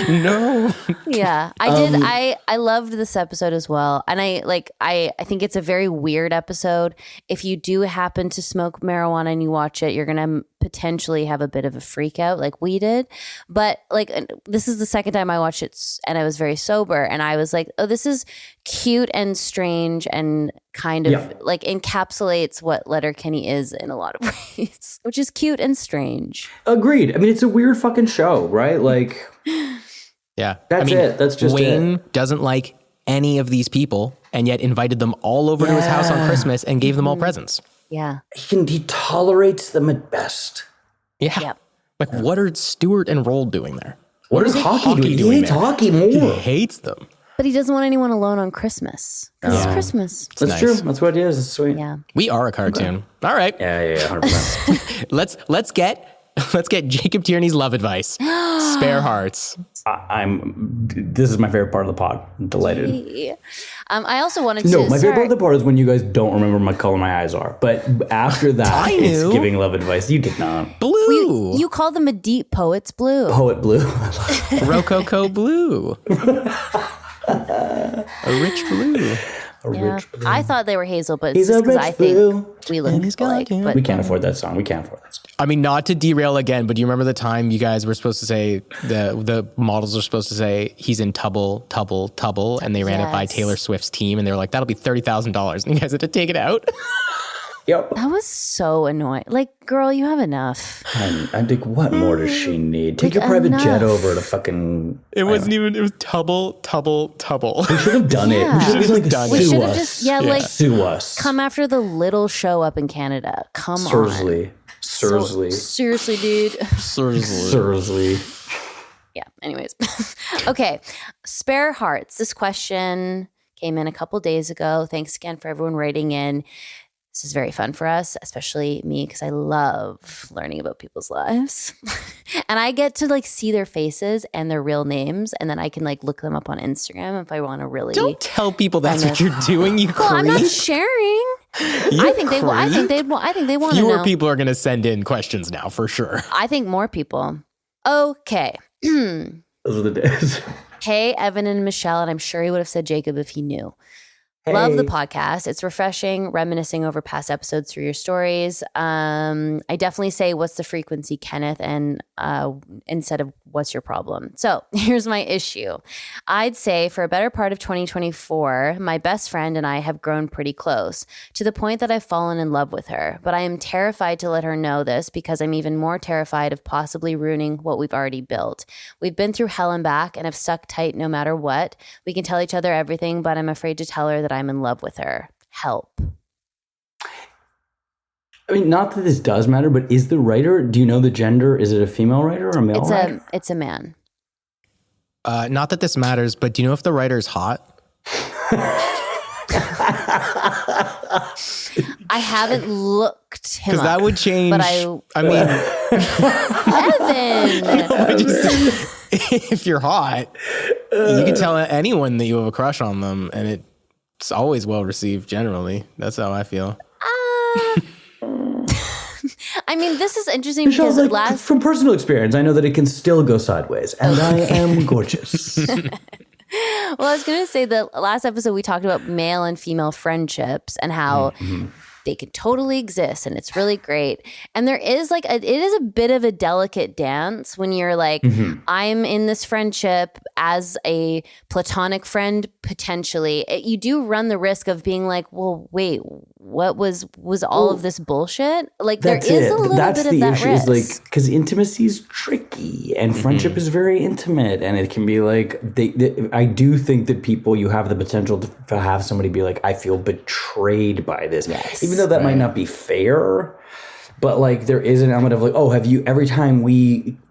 no. Yeah, I did. I loved this episode as well, and I think it's a very weird episode. If you do happen to smoke marijuana and you watch it, you're gonna potentially have a bit of a freak out, like we did. But like, this is the second time I watched it, and I was very sober, and I was like, oh, this is cute and strange, and kind of like encapsulates what Letterkenny is in a lot of ways, which is cute and strange. Agreed. I mean, it's a weird fucking show, right? Like. Yeah. That's it. That's just Wayne doesn't like any of these people and yet invited them all over to his house on Christmas and gave them all presents. Yeah. He tolerates them at best. Yeah. Yep. Like, what are Stuart and Roll doing there? What is hockey doing? He doing hates there? hockey more. He hates them. But he doesn't want anyone alone on Christmas. Because it's Christmas. That's nice. true. That's what it is. It's sweet. Yeah. We are a cartoon. All right. Yeah, 100%. Let's get Jacob Tierney's love advice. Spare hearts. This is my favorite part of the pod. I'm delighted. I also wanted to. No, my favorite part of the pod is when you guys don't remember what color my eyes are. But after that, it's giving love advice. You did not. Blue. You call them a deep poet's blue. Poet blue. Rococo blue. A rich blue. Rich blue. I thought they were hazel, but He's it's just a because rich I think blue. we look alike. But We can't afford that song. We can't afford that song. I mean, not to derail again, but do you remember the time you guys were supposed to say, the models are supposed to say, he's in Tubble, and they ran it by Yes. Taylor Swift's team, and they were like, that'll be $30,000, and you guys had to take it out? Yep. That was so annoying. Like, girl, you have enough. And I think, what more does she need? Take your private jet over to fucking... It wasn't even, it was Tubble. We should have done it. We should have like, done We sue should have us. just, like, Sue us. come after the little show up in Canada. Come Seriously. on. Seriously. Seriously, dude. Seriously. Yeah, anyways. Okay, spare hearts. This question came in a couple days ago. Thanks again for everyone writing in. This is very fun for us, especially me, because I love learning about people's lives. And I get to like see their faces and their real names, and then I can like look them up on Instagram if I want to really. Don't tell people that's what you're doing, you creep. Well, I'm not sharing. I think they want to know. Fewer people are going to send in questions now, for sure. I think more people. Okay. Those are the days. Hey, Evan and Michelle, and I'm sure he would have said Jacob if he knew. Love the podcast. It's refreshing, reminiscing over past episodes through your stories. I definitely say, what's the frequency, Kenneth, and instead of what's your problem? So here's my issue. I'd say for a better part of 2024, my best friend and I have grown pretty close to the point that I've fallen in love with her. But I am terrified to let her know this because I'm even more terrified of possibly ruining what we've already built. We've been through hell and back and have stuck tight no matter what. We can tell each other everything, but I'm afraid to tell her that I'm in love with her. Help. I mean, not that this does matter, but is the writer, do you know the gender? Is it a female writer or a male writer? It's a man. Not that this matters, but do you know if the writer's hot? I haven't looked him up. Because that would change. But I mean, Evan. if you're hot, you can tell anyone that you have a crush on them, and it's always well received. Generally, that's how I feel. I mean, this is interesting because from personal experience, I know that it can still go sideways, and I am gorgeous. Well, I was going to say the last episode we talked about male and female friendships and how they can totally exist, and it's really great. And there is it is a bit of a delicate dance when you're like, I'm in this friendship as a platonic friend, potentially. You do run the risk of being like, well, wait, what was all of this bullshit? Like, there is a little bit of that risk. Is like, because intimacy is tricky and friendship is very intimate, and it can be like, I do think that you have the potential to have somebody be like, I feel betrayed by this. Yes. Even though that might not be fair, but like there is an element of like, oh, have you, every time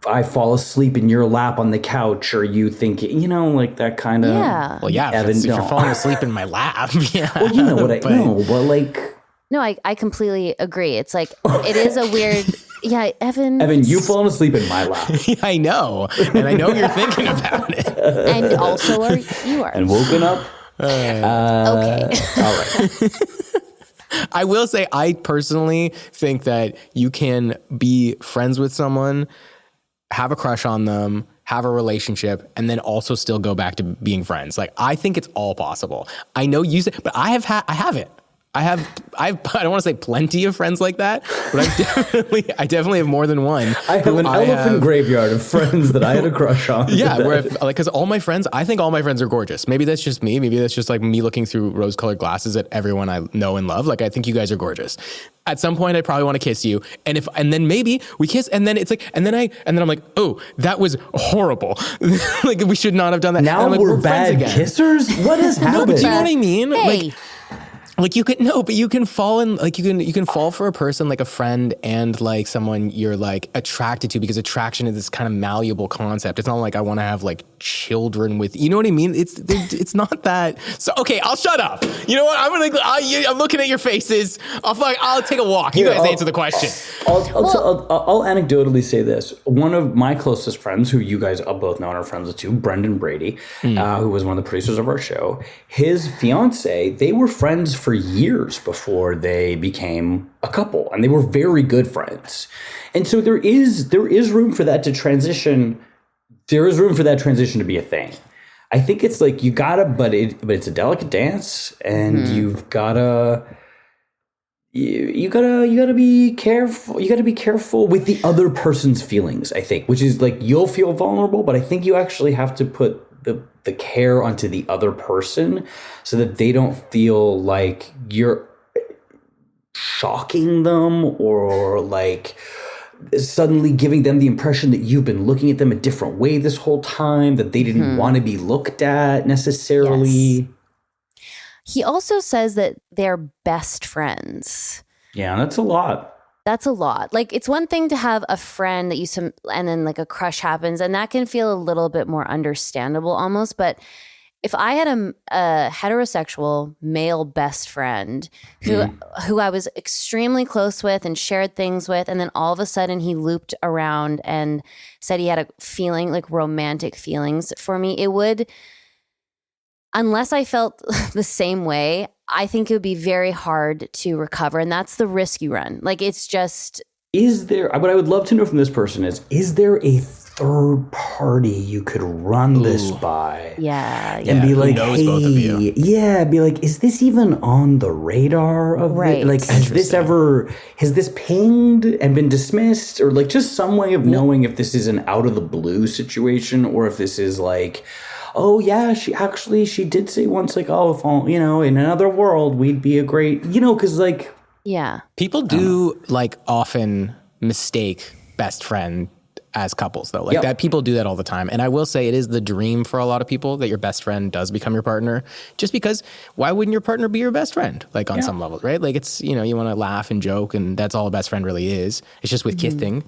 I fall asleep in your lap on the couch, or you think, like that kind of. Yeah. Well, yeah, if you're falling asleep in my lap. Yeah. Well, you know what I know, but like. No, I completely agree. It's like, it is a weird. Yeah, Evan. Evan, you've fallen asleep in my lap. I know. And I know you're thinking about it. And also you are. And woken up. Okay. All right. I will say, I personally think that you can be friends with someone, have a crush on them, have a relationship, and then also still go back to being friends. Like, I think it's all possible. I know you say, but I have it. I don't want to say plenty of friends like that, but I definitely have more than one. I have an elephant graveyard of friends that I had a crush on. Yeah, because all my friends, I think all my friends are gorgeous. Maybe that's just me. Maybe that's just like me looking through rose-colored glasses at everyone I know and love. Like, I think you guys are gorgeous. At some point, I probably want to kiss you, and then maybe we kiss, and then it's like, and then I'm like, oh, that was horrible. Like, we should not have done that. Now like, we're bad kissers. What has happened? No, but do you know what I mean? Hey. Like you can fall in, like you can fall for a person like a friend and like someone you're like attracted to, because attraction is this kind of malleable concept. It's not like I want to have like children with, you know what I mean? It's not that. So, okay, I'll shut up. You know what? I'm looking at your faces. I'll take a walk. You guys answer the question. I'll anecdotally say this. One of my closest friends, who you guys both know and are friends with too, Brendan Brady, who was one of the producers of our show, his fiance, they were friends for years before they became a couple, and they were very good friends. And so there is room for that to transition. There is room for that transition to be a thing. I think it's like you gotta, but it's a delicate dance, and you've gotta. You gotta be careful. You gotta be careful with the other person's feelings, I think, which is like, you'll feel vulnerable, but I think you actually have to put the care onto the other person so that they don't feel like you're shocking them or like suddenly giving them the impression that you've been looking at them a different way this whole time, that they didn't want to be looked at necessarily. Yes. He also says that they're best friends. Yeah, that's a lot. That's a lot. Like, it's one thing to have a friend that and then like a crush happens, and that can feel a little bit more understandable almost. But if I had a heterosexual male best friend who I was extremely close with and shared things with, and then all of a sudden he looped around and said he had a feeling, like romantic feelings for me, it would, unless I felt the same way, I think it would be very hard to recover. And that's the risk you run. Like, it's just... what I would love to know from this person is there a third party you could run this by? Yeah. And be like, who knows hey, both of you? Yeah, be like, is this even on the radar of right? Like, has this pinged and been dismissed? Or like just some way of knowing if this is an out of the blue situation, or if this is like, oh yeah, she did say once, like, oh, if all, in another world we'd be a great, because like, yeah, people do like often mistake best friend as couples though, like that. People do that all the time, and I will say it is the dream for a lot of people that your best friend does become your partner, just because why wouldn't your partner be your best friend, like on some level, right? Like, it's, you want to laugh and joke, and that's all a best friend really is. It's just with kissing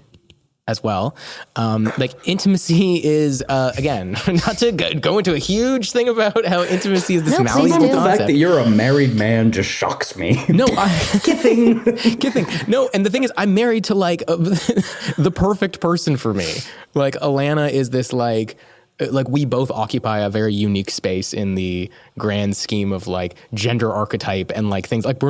as well. Like, intimacy is, again, not to go into a huge thing about how intimacy is this malleable concept. The fact that you're a married man just shocks me. No, kidding. No, and the thing is, I'm married to like the perfect person for me. Like, Alana is this like we both occupy a very unique space in the grand scheme of like gender archetype and like things. Like,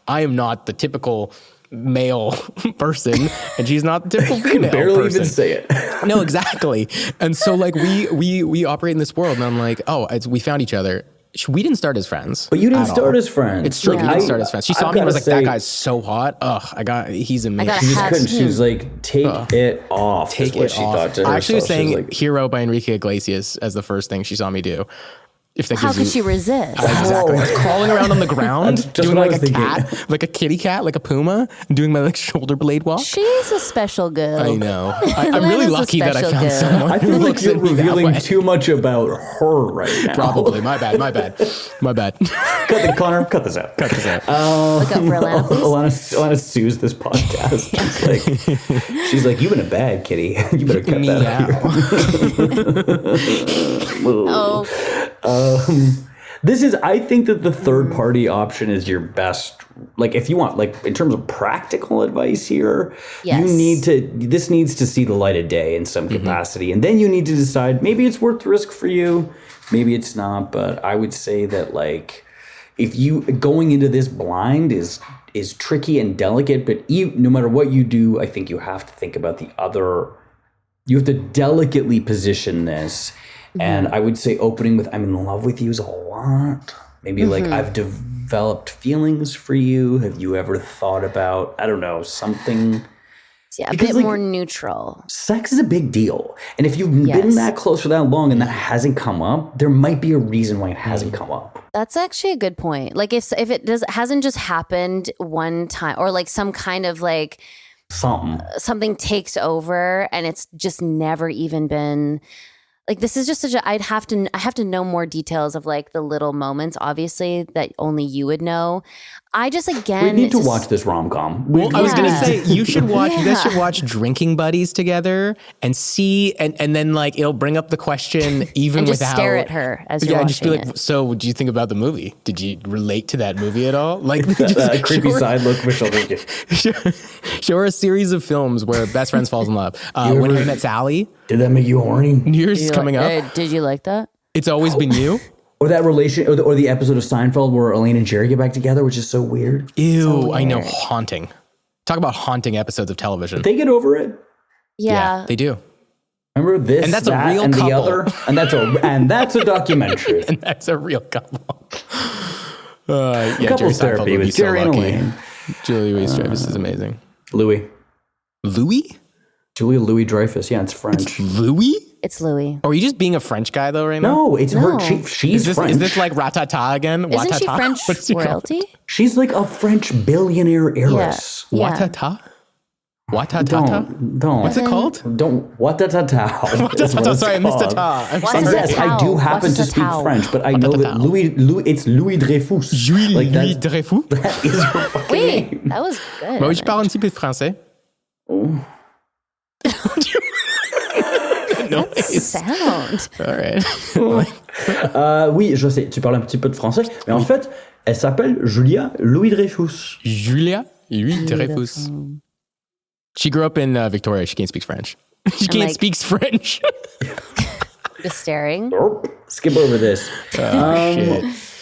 I am not the typical male person, and she's not the typical female barely person. Even say it. No, exactly. And so like we operate in this world, and I'm like, we found each other. We didn't start as friends. But you didn't start as friends. It's true. We didn't start as friends. She saw me and was like, that guy's so hot. He's amazing. She was like, take it off. Take it off. I actually was saying Hero by Enrique Iglesias as the first thing she saw me do. How could she resist? Exactly. I was crawling around on the ground, doing like a cat, like a kitty cat, like a puma, doing my like shoulder blade walk. She's a special girl. I know. I'm really lucky that I found someone. I feel like you're revealing too much about her right now. Probably. My bad. Connor, cut this out. Look up for Alana, please. Alana sues this podcast. She's like, you in a bag, kitty. You better cut that out. I think that the third party option is your best. Like, if you want, like, in terms of practical advice here, this needs to see the light of day in some capacity. And then you need to decide, maybe it's worth the risk for you, maybe it's not. But I would say that, like, if you going into this blind is tricky and delicate, but no matter what you do, I think you have to think about you have to delicately position this. And I would say opening with "I'm in love with you" is a lot. Maybe like, I've developed feelings for you. Have you ever thought about, I don't know, something? Yeah, a bit more neutral. Sex is a big deal. And if you've been that close for that long and that hasn't come up, there might be a reason why it hasn't come up. That's actually a good point. Like, if it hasn't just happened one time, or like some kind of like something takes over and it's just never even been... Like, this is just I have to know more details of like the little moments, obviously, that only you would know. I just, again, we need to watch this rom-com. Well, I was going to say, you should watch, you guys should watch Drinking Buddies together and see, and then like, it'll bring up the question even and just without. stare at her as you're watching just be like, it. So what do you think about the movie? Did you relate to that movie at all? Like, that creepy side look, Michelle. Show her a series of films where best friends falls in love. When I Met Sally. Did that make you horny? New Year's is coming up. Hey, did you like that? It's Always Been You. Or that relation, or the episode of Seinfeld where Elaine and Jerry get back together, which is so weird. Ew, so weird. I know, haunting. Talk about haunting episodes of television. They get over it. Yeah, they do. Remember this, and that's that, a real and couple. The other, and that's a documentary. And that's a real couple. Couples therapy with Jerry and Elaine. Julia Louis-Dreyfus is amazing. Louis? Julia Louis-Dreyfus. Yeah, it's French. It's Louis? It's Louis. Are you just being a French guy though right now? No, it's her. She's French. Is this like ratata again? Isn't she Watata? French royalty? She's like a French billionaire heiress. Yeah. Watata? Watatata? Don't. What's it called? Don't. Watatata. Watatata. Sorry, I missed a ta. I'm sorry. Yes, I do happen to speak French, but I know that it's Louis Dreyfus. Louis Dreyfus? That is her fucking Wait, name. that was good. Moi, je parle un petit peu français. No. Sound. All right. Oui, je sais, tu parles un petit peu de français, mais en fait, elle s'appelle Julia Louis Dreyfus. Julia Louis Dreyfus. She grew up in Victoria. She can't speak French. She can't speak French. Just staring. Skip over this. Shit.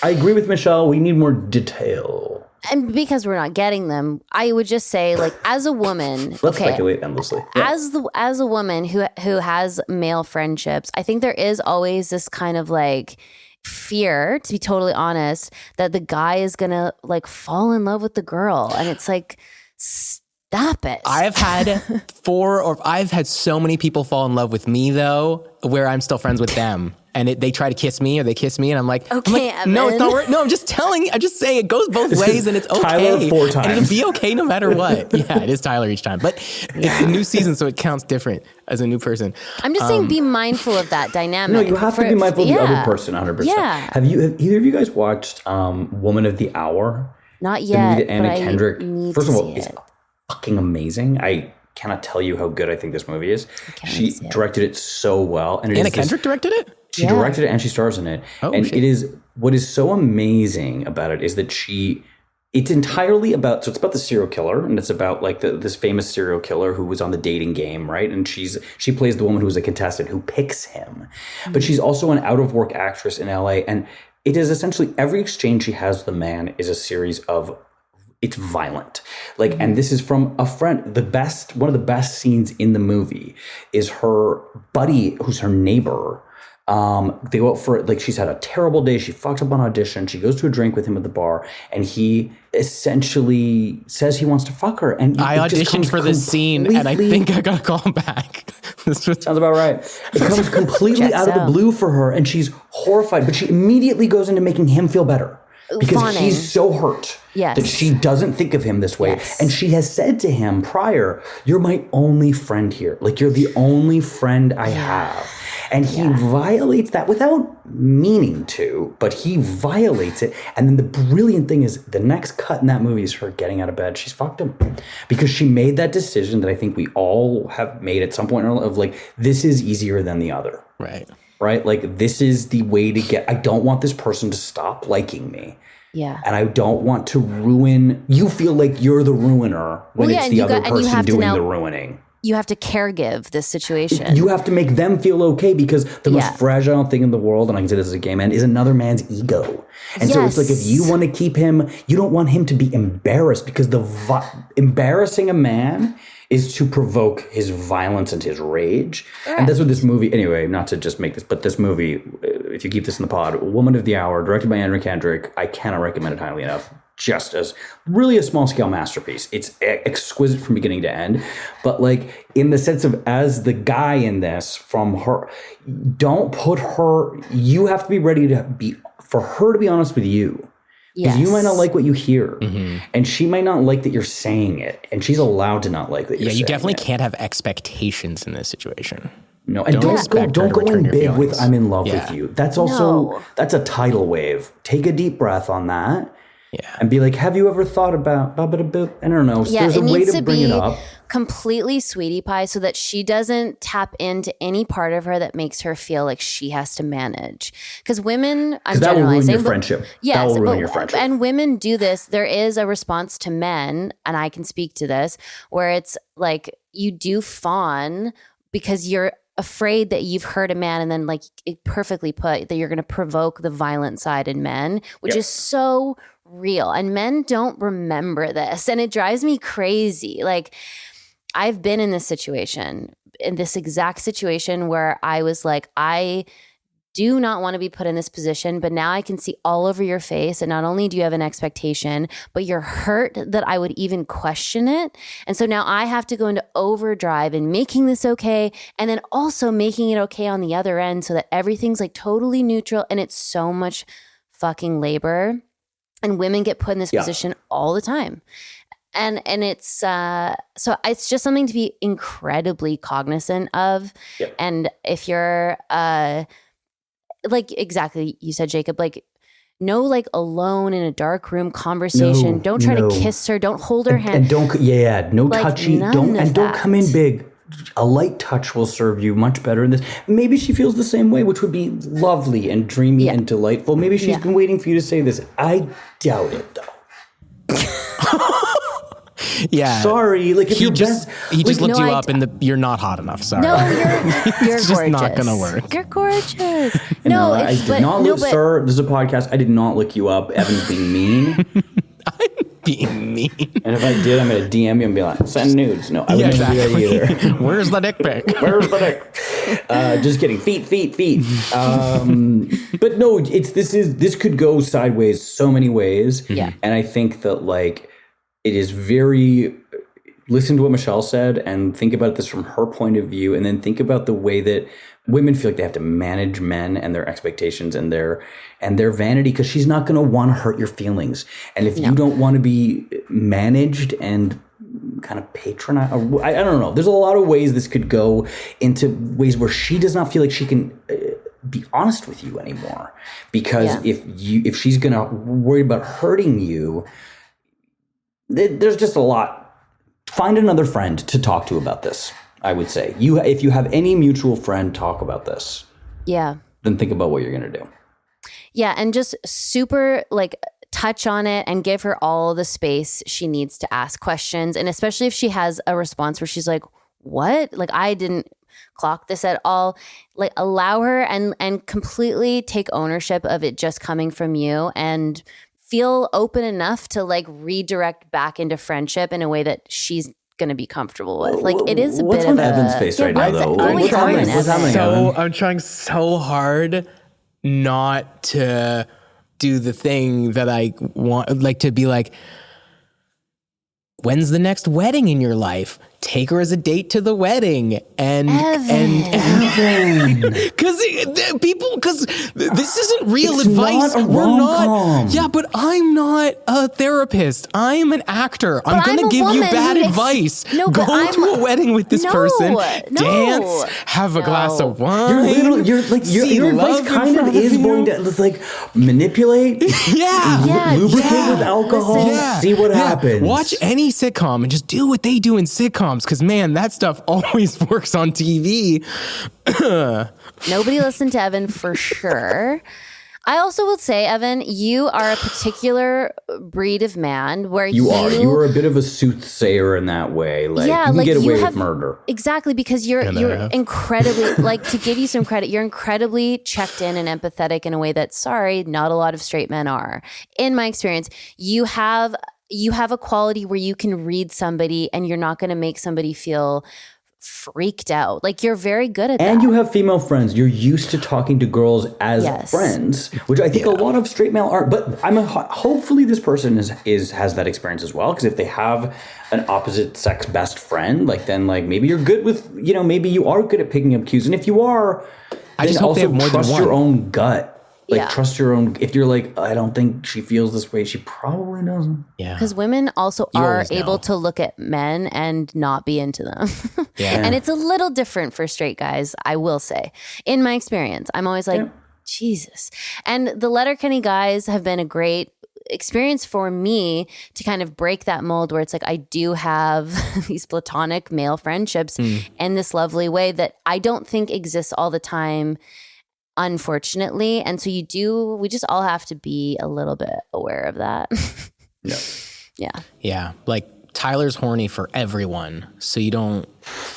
I agree with Michelle. We need more detail. And because we're not getting them, I would just say, like, as a woman, Let's speculate endlessly. As a woman who has male friendships, I think there is always this kind of like fear, to be totally honest, that the guy is gonna like fall in love with the girl, and it's like, stop it. I've had so many people fall in love with me though, where I'm still friends with them. And they try to kiss me or they kiss me and I'm like, Evan. no, it's not worth. No, I'm just saying it goes both ways and it's okay. Tyler 4 times. And it'll be okay no matter what. Yeah, it is Tyler each time. But it's a new season, so it counts different as a new person. I'm just saying be mindful of that dynamic. No, you have to be mindful of the other person 100%. Yeah. Have either of you guys watched Woman of the Hour? Not yet. The movie that Anna Kendrick. First of all, it's fucking amazing. I cannot tell you how good I think this movie is. She directed it so well. And Anna Kendrick directed it? She directed it and she stars in it. And shit. It is, what is so amazing about it is that it's entirely about, so it's about the serial killer and it's about like this famous serial killer who was on the dating game, right? And she plays the woman who's a contestant who picks him. But she's also an out of work actress in LA. And it is essentially every exchange she has with the man is a series of, it's violent. Like, and this is from a friend. One of the best scenes in the movie is her buddy, who's her neighbor. They go out for, like, she's had a terrible day. She fucked up on audition. She goes to a drink with him at the bar and he essentially says he wants to fuck her. And I auditioned for this scene and I think I got to call him back. Sounds about right. It comes completely out of the blue for her and she's horrified, but she immediately goes into making him feel better. Because he's so hurt that she doesn't think of him this way. Yes. And she has said to him prior, you're my only friend here. Like, you're the only friend I have. And he violates that without meaning to, but he violates it. And then the brilliant thing is the next cut in that movie is her getting out of bed. She's fucked him because she made that decision that I think we all have made at some point in our life of like, this is easier than the other. Right? Like, this is the way to get, I don't want this person to stop liking me. Yeah. And I don't want to ruin, you feel like you're the ruiner when it's the other person doing the ruining. You have to caregive this situation. You have to make them feel okay because the most fragile thing in the world, and I can say this as a gay man, is another man's ego. And so it's like, if you want to keep him, you don't want him to be embarrassed because embarrassing a man is to provoke his violence and his rage. Right. And that's what this movie, anyway, not to just make this, but this movie, if you keep this in the pod, Woman of the Hour, directed by Anna Kendrick, I cannot recommend it highly enough. Just as really a small scale masterpiece. It's exquisite from beginning to end. But like in the sense of as the guy in this from her, don't put her, you have to be ready for her to be honest with you. Because you might not like what you hear. Mm-hmm. And she might not like that you're saying it. And she's allowed to not like that you're saying it. Yeah, you definitely can't have expectations in this situation. No, and don't go in big with I'm in love with you. That's also, that's a tidal wave. Take a deep breath on that. Yeah. And be like, have you ever thought about, I don't know. Yeah, there's a way to bring it up. Completely sweetie pie so that she doesn't tap into any part of her that makes her feel like she has to manage. Because women, I'm generalizing. That will ruin your friendship. Yes, that will ruin your friendship. And women do this. There is a response to men, and I can speak to this, where it's like you do fawn because you're afraid that you've hurt a man and then like it perfectly put that you're going to provoke the violent side in men, which is so real. And men don't remember this. And it drives me crazy. Like I've been in this situation, in this exact situation where I was like, I do not want to be put in this position, but now I can see all over your face. And not only do you have an expectation, but you're hurt that I would even question it. And so now I have to go into overdrive in making this okay. And then also making it okay on the other end so that everything's like totally neutral. And it's so much fucking labor. And women get put in this position all the time. And it's so it's just something to be incredibly cognizant of. Yep. And if you're like exactly you said, Jacob, like no like alone in a dark room conversation. Don't try to kiss her. Don't hold her hand. And don't no like, touchy. Don't come in big. A light touch will serve you much better in this. Maybe she feels the same way, which would be lovely and dreamy and delightful. Maybe she's been waiting for you to say this. I doubt it though. Yeah. Sorry. Like if he just looked you up and you're not hot enough. Sorry. No, you're it's gorgeous. just not gonna work. You're gorgeous. I did not look, sir. This is a podcast. I did not look you up. Evan's being mean. I'm being mean. And if I did, I'm gonna DM you and be like, send nudes. No, I wouldn't do that either. Where's the dick pic? Where's the dick? Just kidding. Feet. But no, this could go sideways so many ways. Yeah. And I think that like it is very listen to what Michelle said and think about this from her point of view, and then think about the way that women feel like they have to manage men and their expectations and their vanity, because she's not going to want to hurt your feelings. And if you don't want to be managed and kind of patronize, I don't know. There's a lot of ways this could go into ways where she does not feel like she can be honest with you anymore, because if she's going to worry about hurting you, there's just a lot. Find another friend to talk to about this. I would say if you have any mutual friend, talk about this. Yeah. Then think about what you're going to do. Yeah. And just super like touch on it and give her all the space she needs to ask questions. And especially if she has a response where she's like, what? Like, I didn't clock this at all. Like, allow her and completely take ownership of it just coming from you, and feel open enough to like redirect back into friendship in a way that she's going to be comfortable with. Like, it is a what's bit on of Evan's face right now, though? What's happening? I'm trying so hard not to do the thing that I want, like to be like, when's the next wedding in your life? Take her as a date to the wedding, and because this isn't real advice. We're not. Yeah, but I'm not a therapist. I'm an actor. I'm gonna give you bad advice. Go to a wedding with this person, dance, have a glass of wine. Your advice kind of is going to like manipulate. Lubricate with alcohol. See what happens. Watch any sitcom and just do what they do in sitcoms. Because, man, that stuff always works on TV. Nobody listened to Evan for sure. I also will say, Evan, you are a particular breed of man where you are a bit of a soothsayer in that way. Like, you can get away with murder. Exactly, because you're incredibly, like, to give you some credit, you're incredibly checked in and empathetic in a way that, sorry, not a lot of straight men are. In my experience, you have a quality where you can read somebody and you're not going to make somebody feel freaked out. Like, you're very good at that. And you have female friends. You're used to talking to girls as friends, which I think a lot of straight male aren't. But hopefully this person has that experience as well. Because if they have an opposite sex best friend, like then like maybe you're good with, maybe you are good at picking up cues. And if you are, I just hope they have more than one. Trust your own gut. Like, trust your own. If you're like, I don't think she feels this way, she probably doesn't. Yeah. Because women also are able to look at men and not be into them. And it's a little different for straight guys, I will say. In my experience, I'm always like, Jesus. And the Letterkenny guys have been a great experience for me to kind of break that mold where it's like, I do have these platonic male friendships in this lovely way that I don't think exists all the time, unfortunately. And so we just all have to be a little bit aware of that. Yeah. Like, Tyler's horny for everyone, so you don't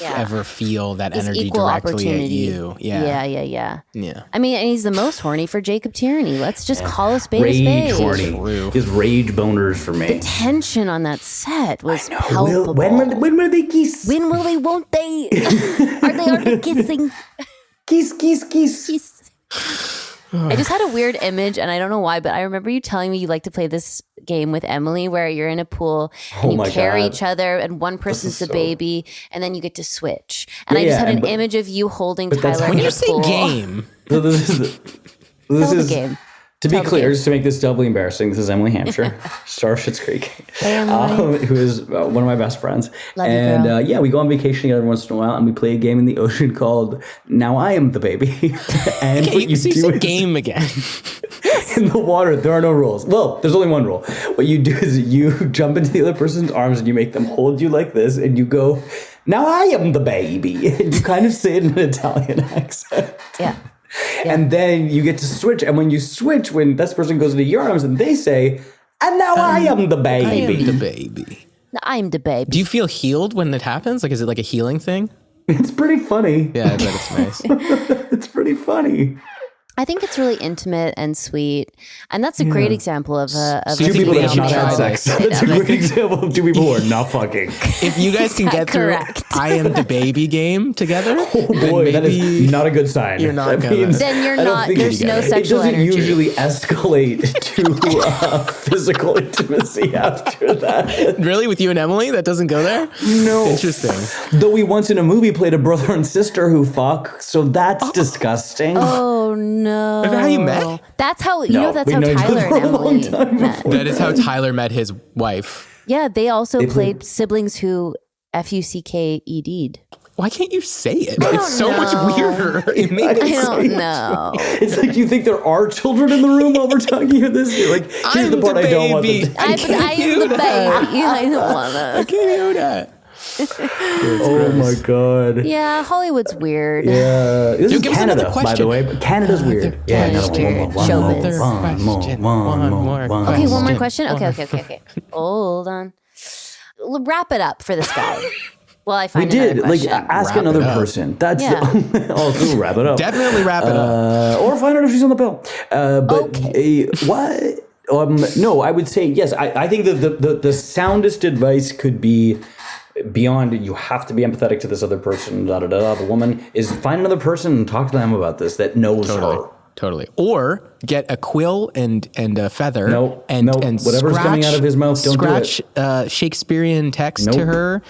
ever feel that energy directly at you. Yeah. I mean, and he's the most horny for Jacob Tierney. Let's just call a spade a spade. Horny. Just rage boners for me. The tension on that set was palpable. When will they kiss? When will they? Won't they? Are they kissing? Kiss. I just had a weird image, and I don't know why, but I remember you telling me you like to play this game with Emily where you're in a pool and you carry each other and one person's the baby and then you get to switch. And I just had an image of you holding Tyler when in you a say pool. Game. So this is the game. To be clear, just to make this doubly embarrassing, this is Emily Hampshire, star of Schitt's Creek, who is one of my best friends. Love you, girl. Yeah, we go on vacation together once in a while, and we play a game in the ocean called "Now I Am the Baby." And Okay, what you so do you said is, game again. in the water, there are no rules. Well, there's only one rule. What you do is you jump into the other person's arms and you make them hold you like this, and you go, "Now I am the baby," and you kind of say it in an Italian accent. Yeah. And then you get to switch. And when you switch, when this person goes into your arms and they say, "And now I am the baby." I am the baby. I'm the baby. Do you feel healed when that happens? Like, is it like a healing thing? It's pretty funny. Yeah, I bet it's nice. It's pretty funny. I think it's really intimate and sweet, and that's a great example of a Two people that have not try had sex. this. That's a great example of two people who are not fucking. If you guys can get through correct? I Am the Baby game together, Oh boy, that is not a good sign. You're not That gonna- means- Then you're I don't not- think there's you no get it. sexual It doesn't energy. usually escalate to physical intimacy after that. really, with you and Emily, that doesn't go there? No. Interesting. Though we once in a movie played a brother and sister who fuck, so that's disgusting. Oh no! Is that how you met? That's how No, that's we how know each other Tyler for and a long Emily time met. before. That is how Tyler met his wife. Yeah, they also played siblings who fucked. Why can't you say it? I It's don't so much know. weirder. It makes I don't know. It's like you think there are children in the room while we're talking about this. You're like, here's I'm the part the I don't want them baby. to. I am the baby. I don't I wanna. can't do that. Oh my god. Yeah, Hollywood's weird. Yeah, this is give us Canada, another by question. the way. But Canada's weird. Yeah, Canada's another weird. one Showbiz. more. Okay, one more question. Okay. Hold on. Wrap it up for this guy. Well, I We find did another like question. ask Wrap another it up. person. That's Yeah. we'll wrap it up. Definitely wrap it up. Or find out if she's on the bill. What? No, I would say yes. I think that the soundest advice could be beyond you have to be empathetic to this other person, the woman, is find another person and talk to them about this that knows her. Totally. Or get a quill and a feather. And whatever's coming out of his mouth, don't do it. Scratch Shakespearean text to her,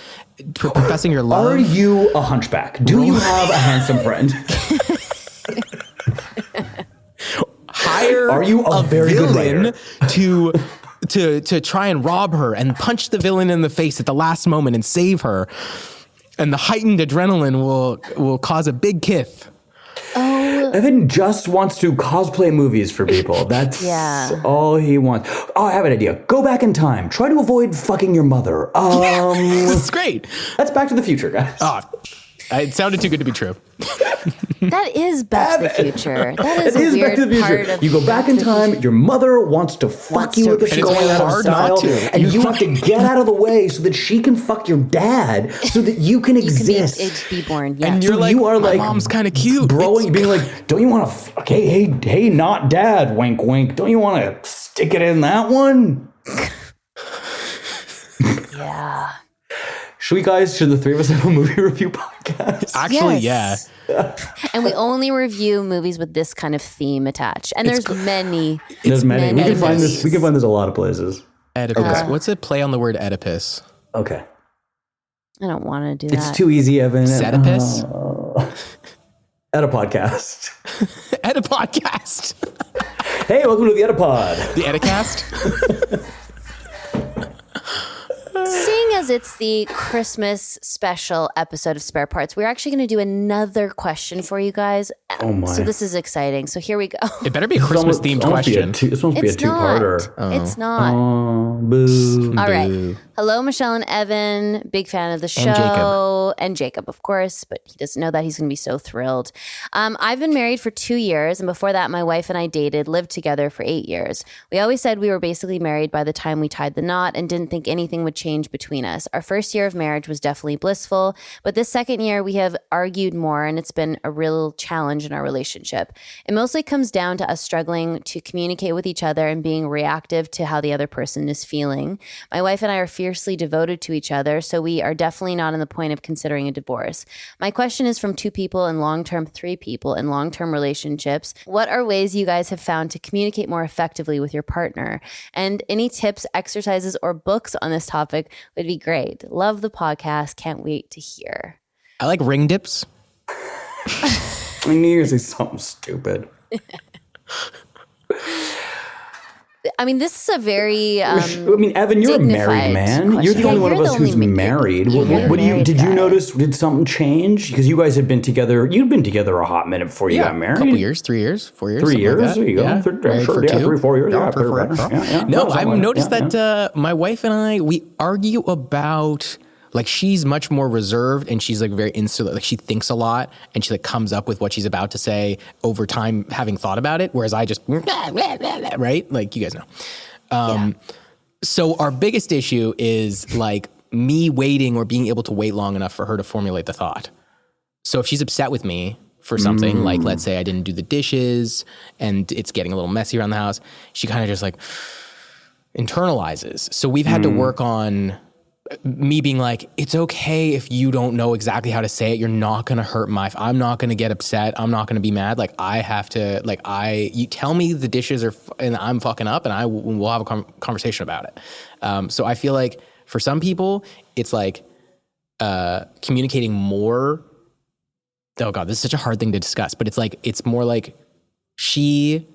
professing your love. Are you a hunchback? Do you have a handsome friend? Hire Are you a very good villain writer? to try and rob her and punch the villain in the face at the last moment and save her. And the heightened adrenaline will cause a big kith. Evan just wants to cosplay movies for people. That's all he wants. Oh, I have an idea. Go back in time. Try to avoid fucking your mother. That's great. That's Back to the Future, guys. Oh, it sounded too good to be true. That is Back to the Future. That is It a is weird Back to the part Future. of You go back in time. Your mother wants to fuck you if to- she's And it's going out of hard style, not to. and you have to get out of the way so that she can fuck your dad, so that you can exist. be born. Yeah. And you're So like, you are my like mom's kind of cute. Broing, being like, don't you want to fuck? Hey, not dad. Wink, wink. Don't you want to stick it in that one? yeah. Should the three of us have a movie review podcast? Actually, Yes. And we only review movies with this kind of theme attached. And there's many. There's many. We can find movies. this. We can find this a lot of places. Oedipus. What's a play on the word Oedipus? Okay. I don't want to do that. It's too easy, Evan. Oedipus? At a podcast. Edipodcast. Hey, welcome to the Edipod. The Edicast? Seeing as it's the Christmas special episode of Spare Parts, we're actually going to do another question for you guys. Oh my. So this is exciting. So here we go. It better be a Christmas themed question. It's supposed to be a It's not. two-parter. It's not. Oh, boo. All right. Boo. Hello, Michelle and Evan. Big fan of the show. Jacob. And Jacob, of course, but he doesn't know that. He's going to be so thrilled. I've been married for 2 years. And before that, my wife and I lived together for 8 years. We always said we were basically married by the time we tied the knot and didn't think anything would change between us. Our first year of marriage was definitely blissful. But this second year, we have argued more and it's been a real challenge in our relationship. It mostly comes down to us struggling to communicate with each other and being reactive to how the other person is feeling. My wife and I are fiercely fiercely devoted to each other, so we are definitely not on the point of considering a divorce. My question is from 2 people in long-term, 3 people in long-term relationships. What are ways you guys have found to communicate more effectively with your partner? And any tips, exercises, or books on this topic would be great. Love the podcast. Can't wait to hear. I like ring dips. I knew you were going to say something stupid. I mean, this is a very Evan, you're a married man. Question. You're the only one of us who's married. What do you? Did you notice? Did something change? Because you guys have been together. You've been together a hot minute before you got married. A couple years, 3 years, 4 years. 3 years. Like there you go. Yeah. Three, 4 years. No, I've noticed that my wife and I, we argue about. Like, she's much more reserved and she's like very insular. Like, she thinks a lot and she like comes up with what she's about to say over time, having thought about it. Whereas I just, right? Like, you guys know. So our biggest issue is like me waiting or being able to wait long enough for her to formulate the thought. So if she's upset with me for something, like let's say I didn't do the dishes and it's getting a little messy around the house, she kind of just like internalizes. So we've had to work on me being like, it's okay if you don't know exactly how to say it. You're not going to hurt I'm not going to get upset. I'm not going to be mad. Like, I have to, like, you tell me the dishes are, and I'm fucking up, and we'll have a conversation about it. So I feel like for some people, it's like communicating more. Oh God, this is such a hard thing to discuss, but it's more like she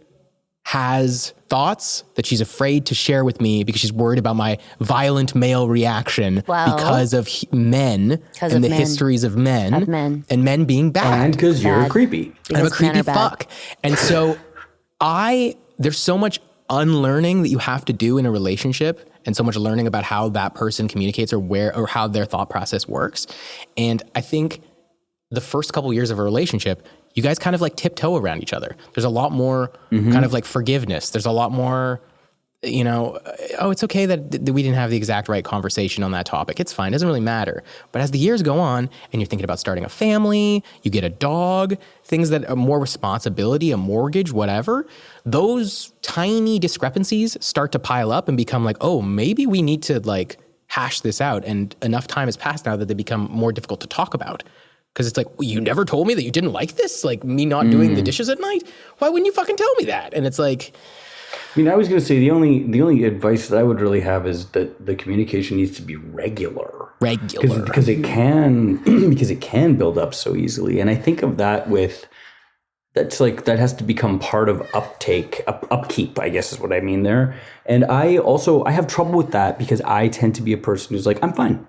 has thoughts that she's afraid to share with me because she's worried about my violent male reaction because of men and the histories of men and men being bad. And because you're creepy. And I'm a creepy fuck. And so there's so much unlearning that you have to do in a relationship and so much learning about how that person communicates or how their thought process works. And I think the first couple years of a relationship, you guys kind of like tiptoe around each other. There's a lot more kind of like forgiveness. There's a lot more, it's okay that we didn't have the exact right conversation on that topic. It's fine. It doesn't really matter. But as the years go on and you're thinking about starting a family, you get a dog, things that are more responsibility, a mortgage, whatever, those tiny discrepancies start to pile up and become like, oh, maybe we need to like hash this out. And enough time has passed now that they become more difficult to talk about. Because it's like, well, you never told me that you didn't like this? Like me not doing the dishes at night? Why wouldn't you fucking tell me that? And it's like... I mean, I was going to say the only advice that I would really have is that the communication needs to be regular. Because it can build up so easily. And I think of that that has to become part of upkeep, I guess is what I mean there. And I have trouble with that because I tend to be a person who's like, I'm fine.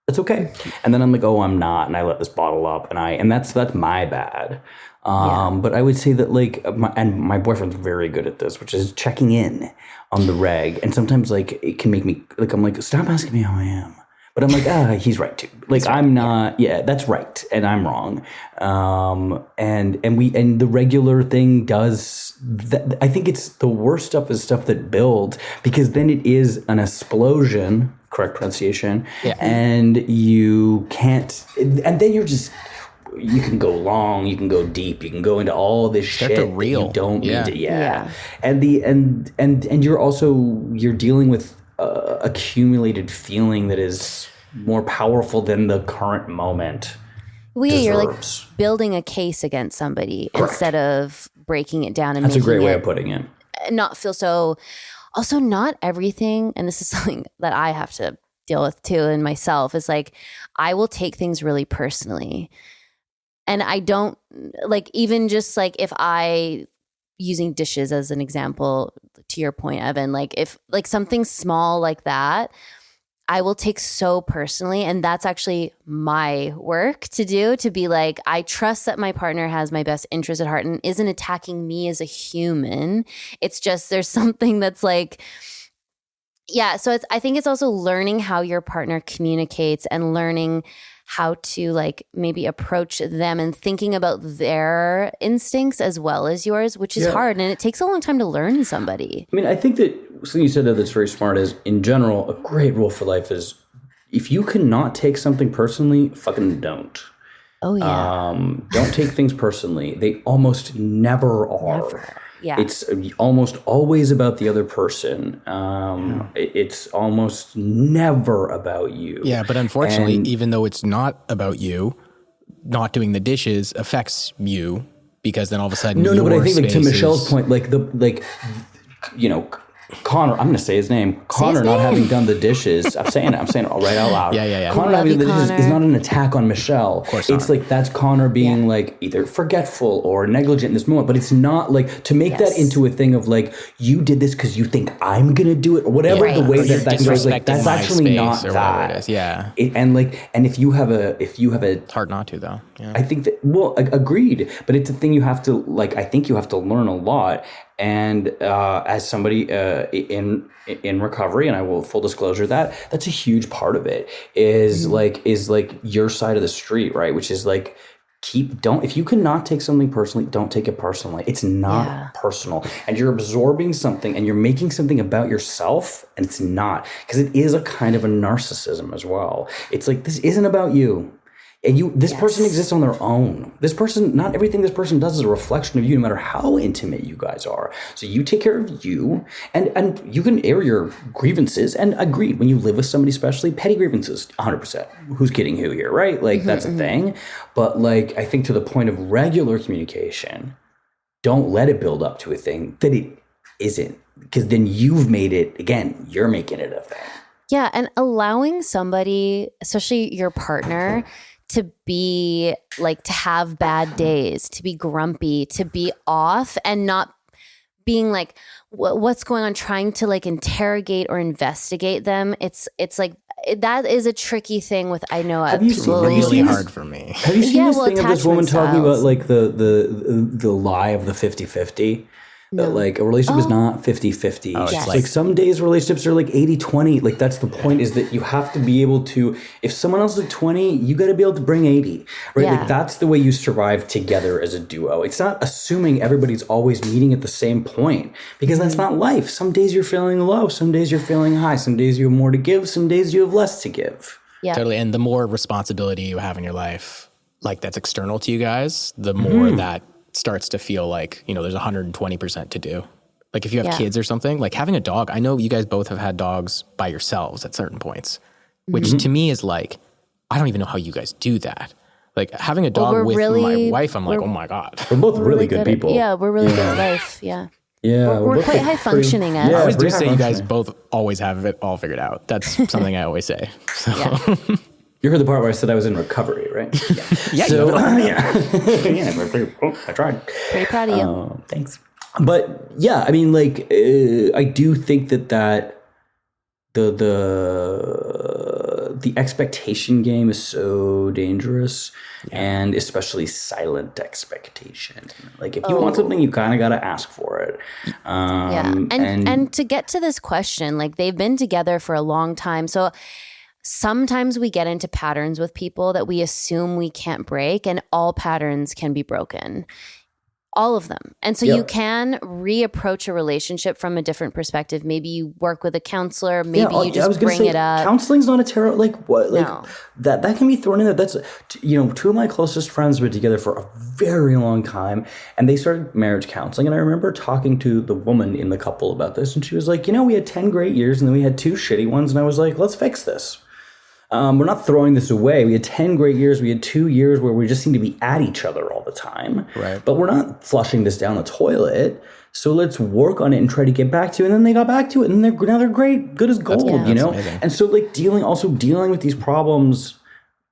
It's okay. And then I'm like, oh, I'm not. And I let this bottle up and that's my bad. But I would say that like, my boyfriend's very good at this, which is checking in on the reg. And sometimes like it can make me like, I'm like, stop asking me how I am. But I'm like, he's right too. Like I'm not, that's right. And I'm wrong. And the regular thing does that. I think it's the worst stuff is stuff that builds because then it is an explosion, correct pronunciation. Yeah. And you can't, and then you can go long, you can go deep, you can go into all this shit to reel. You don't need to, And you're dealing with accumulated feeling that is more powerful than the current moment. You're like building a case against somebody instead of breaking it down and that's a great way of putting it. Not feel so. Also, not everything, and this is something that I have to deal with too in myself, is like I will take things really personally. And I don't like, even just like if using dishes as an example, to your point, Evan, like if like something small like that, I will take so personally. And that's actually my work to do, to be like, I trust that my partner has my best interest at heart and isn't attacking me as a human. It's just, there's something that's like, so I think it's also learning how your partner communicates and learning how to like maybe approach them and thinking about their instincts as well as yours, which is hard. And it takes a long time to learn somebody. I mean, I think that something you said that's very smart is, in general, a great rule for life is if you cannot take something personally, fucking don't. Oh, yeah. Don't take things personally. They almost never are. It's almost always about the other person. It's almost never about you. Yeah, but unfortunately, even though it's not about you, not doing the dishes affects you because then all of a sudden No, but I think to Michelle's point, Connor, I'm going to say his name. Connor not having done the dishes. I'm saying it right out loud. Yeah. Connor having done the dishes is not an attack on Michelle. Of course not. It's like that's Connor being like either forgetful or negligent in this moment. But it's not like to make that into a thing of like you did this because you think I'm going to do it or whatever the way that goes. Like that's actually not that. It is. Yeah. And if you have a it's hard not to though. Yeah. I think that agreed. But it's a thing you have to like. I think you have to learn a lot. And as somebody in recovery, and I will full disclosure that's a huge part of it is like your side of the street, right? Which is like if you cannot take something personally, don't take it personally. It's not personal, and you're absorbing something and you're making something about yourself, and it's not, because it is a kind of a narcissism as well. It's like this isn't about you. And this person exists on their own. This person, not everything this person does is a reflection of you, no matter how intimate you guys are. So you take care of you, and you can air your grievances. And agreed, when you live with somebody, especially petty grievances, 100%. Who's kidding who here, right? Like that's a thing. But like I think to the point of regular communication, don't let it build up to a thing that it isn't, because then you've made it again. You're making it a thing. Yeah, and allowing somebody, especially your partner, to be like, to have bad days, to be grumpy, to be off, and not being like, what's going on, trying to like interrogate or investigate them. It's like, that is a tricky thing with, I know people really hard for me. Have you seen this thing of this woman talking about like the lie of the 50-50? That like a relationship is not 50-50. Oh, it's like some days relationships are like 80-20. Like that's the point, is that you have to be able to, if someone else is 20, you got to be able to bring 80, right? Like that's the way you survive together as a duo. It's not assuming everybody's always meeting at the same point, because that's not life. Some days you're feeling low, some days you're feeling high, some days you have more to give, some days you have less to give. Yeah. Totally. And the more responsibility you have in your life, like that's external to you guys, the more that starts to feel like, there's 120% to do. Like if you have kids or something, like having a dog, I know you guys both have had dogs by yourselves at certain points, which to me is like, I don't even know how you guys do that. Like having a dog with my wife, I'm like, oh my God. We're both really good people. We're really good at life. Yeah. Yeah. We're quite high functioning at it. I always do say you guys both always have it all figured out. That's something I always say. So. Yeah. You heard the part where I said I was in recovery, right? Yeah. So, I tried. Pretty proud of you. Thanks. But yeah, I mean, like, I do think that the expectation game is so dangerous, and especially silent expectation. Like, if you want something, you kind of got to ask for it. And to get to this question, like, they've been together for a long time, so sometimes we get into patterns with people that we assume we can't break, and all patterns can be broken. All of them. And so you can reapproach a relationship from a different perspective. Maybe you work with a counselor. Maybe you just bring it up. Counseling's not a terrible, like what? Like that can be thrown in there. That's, two of my closest friends were together for a very long time, and they started marriage counseling. And I remember talking to the woman in the couple about this, and she was like, we had 10 great years and then we had 2 shitty ones. And I was like, let's fix this. We're not throwing this away. We had 10 great years. We had 2 years where we just seemed to be at each other all the time. Right. But we're not flushing this down the toilet. So let's work on it and try to get back to it. And then they got back to it, and now they're great, good as gold, Amazing. And so like dealing with these problems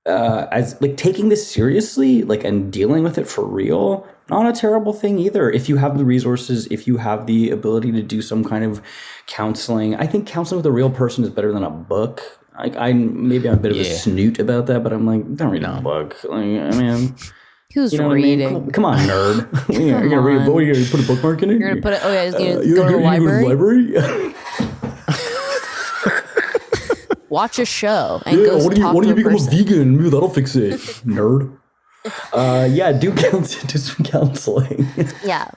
as like taking this seriously, like, and dealing with it for real, not a terrible thing either. If you have the resources, if you have the ability to do some kind of counseling, I think counseling with a real person is better than a book. Like I'm a bit of a snoot about that, but I'm like, don't read a book. Like, I mean, who's reading? I mean? Come on, nerd. You're gonna read a book. You're gonna put a bookmark in it. You're gonna put it. Oh yeah, he's gonna go to the library. Watch a show and go talk to a person. Why don't you become a vegan? Maybe that'll fix it, nerd. Do some counseling. Yeah.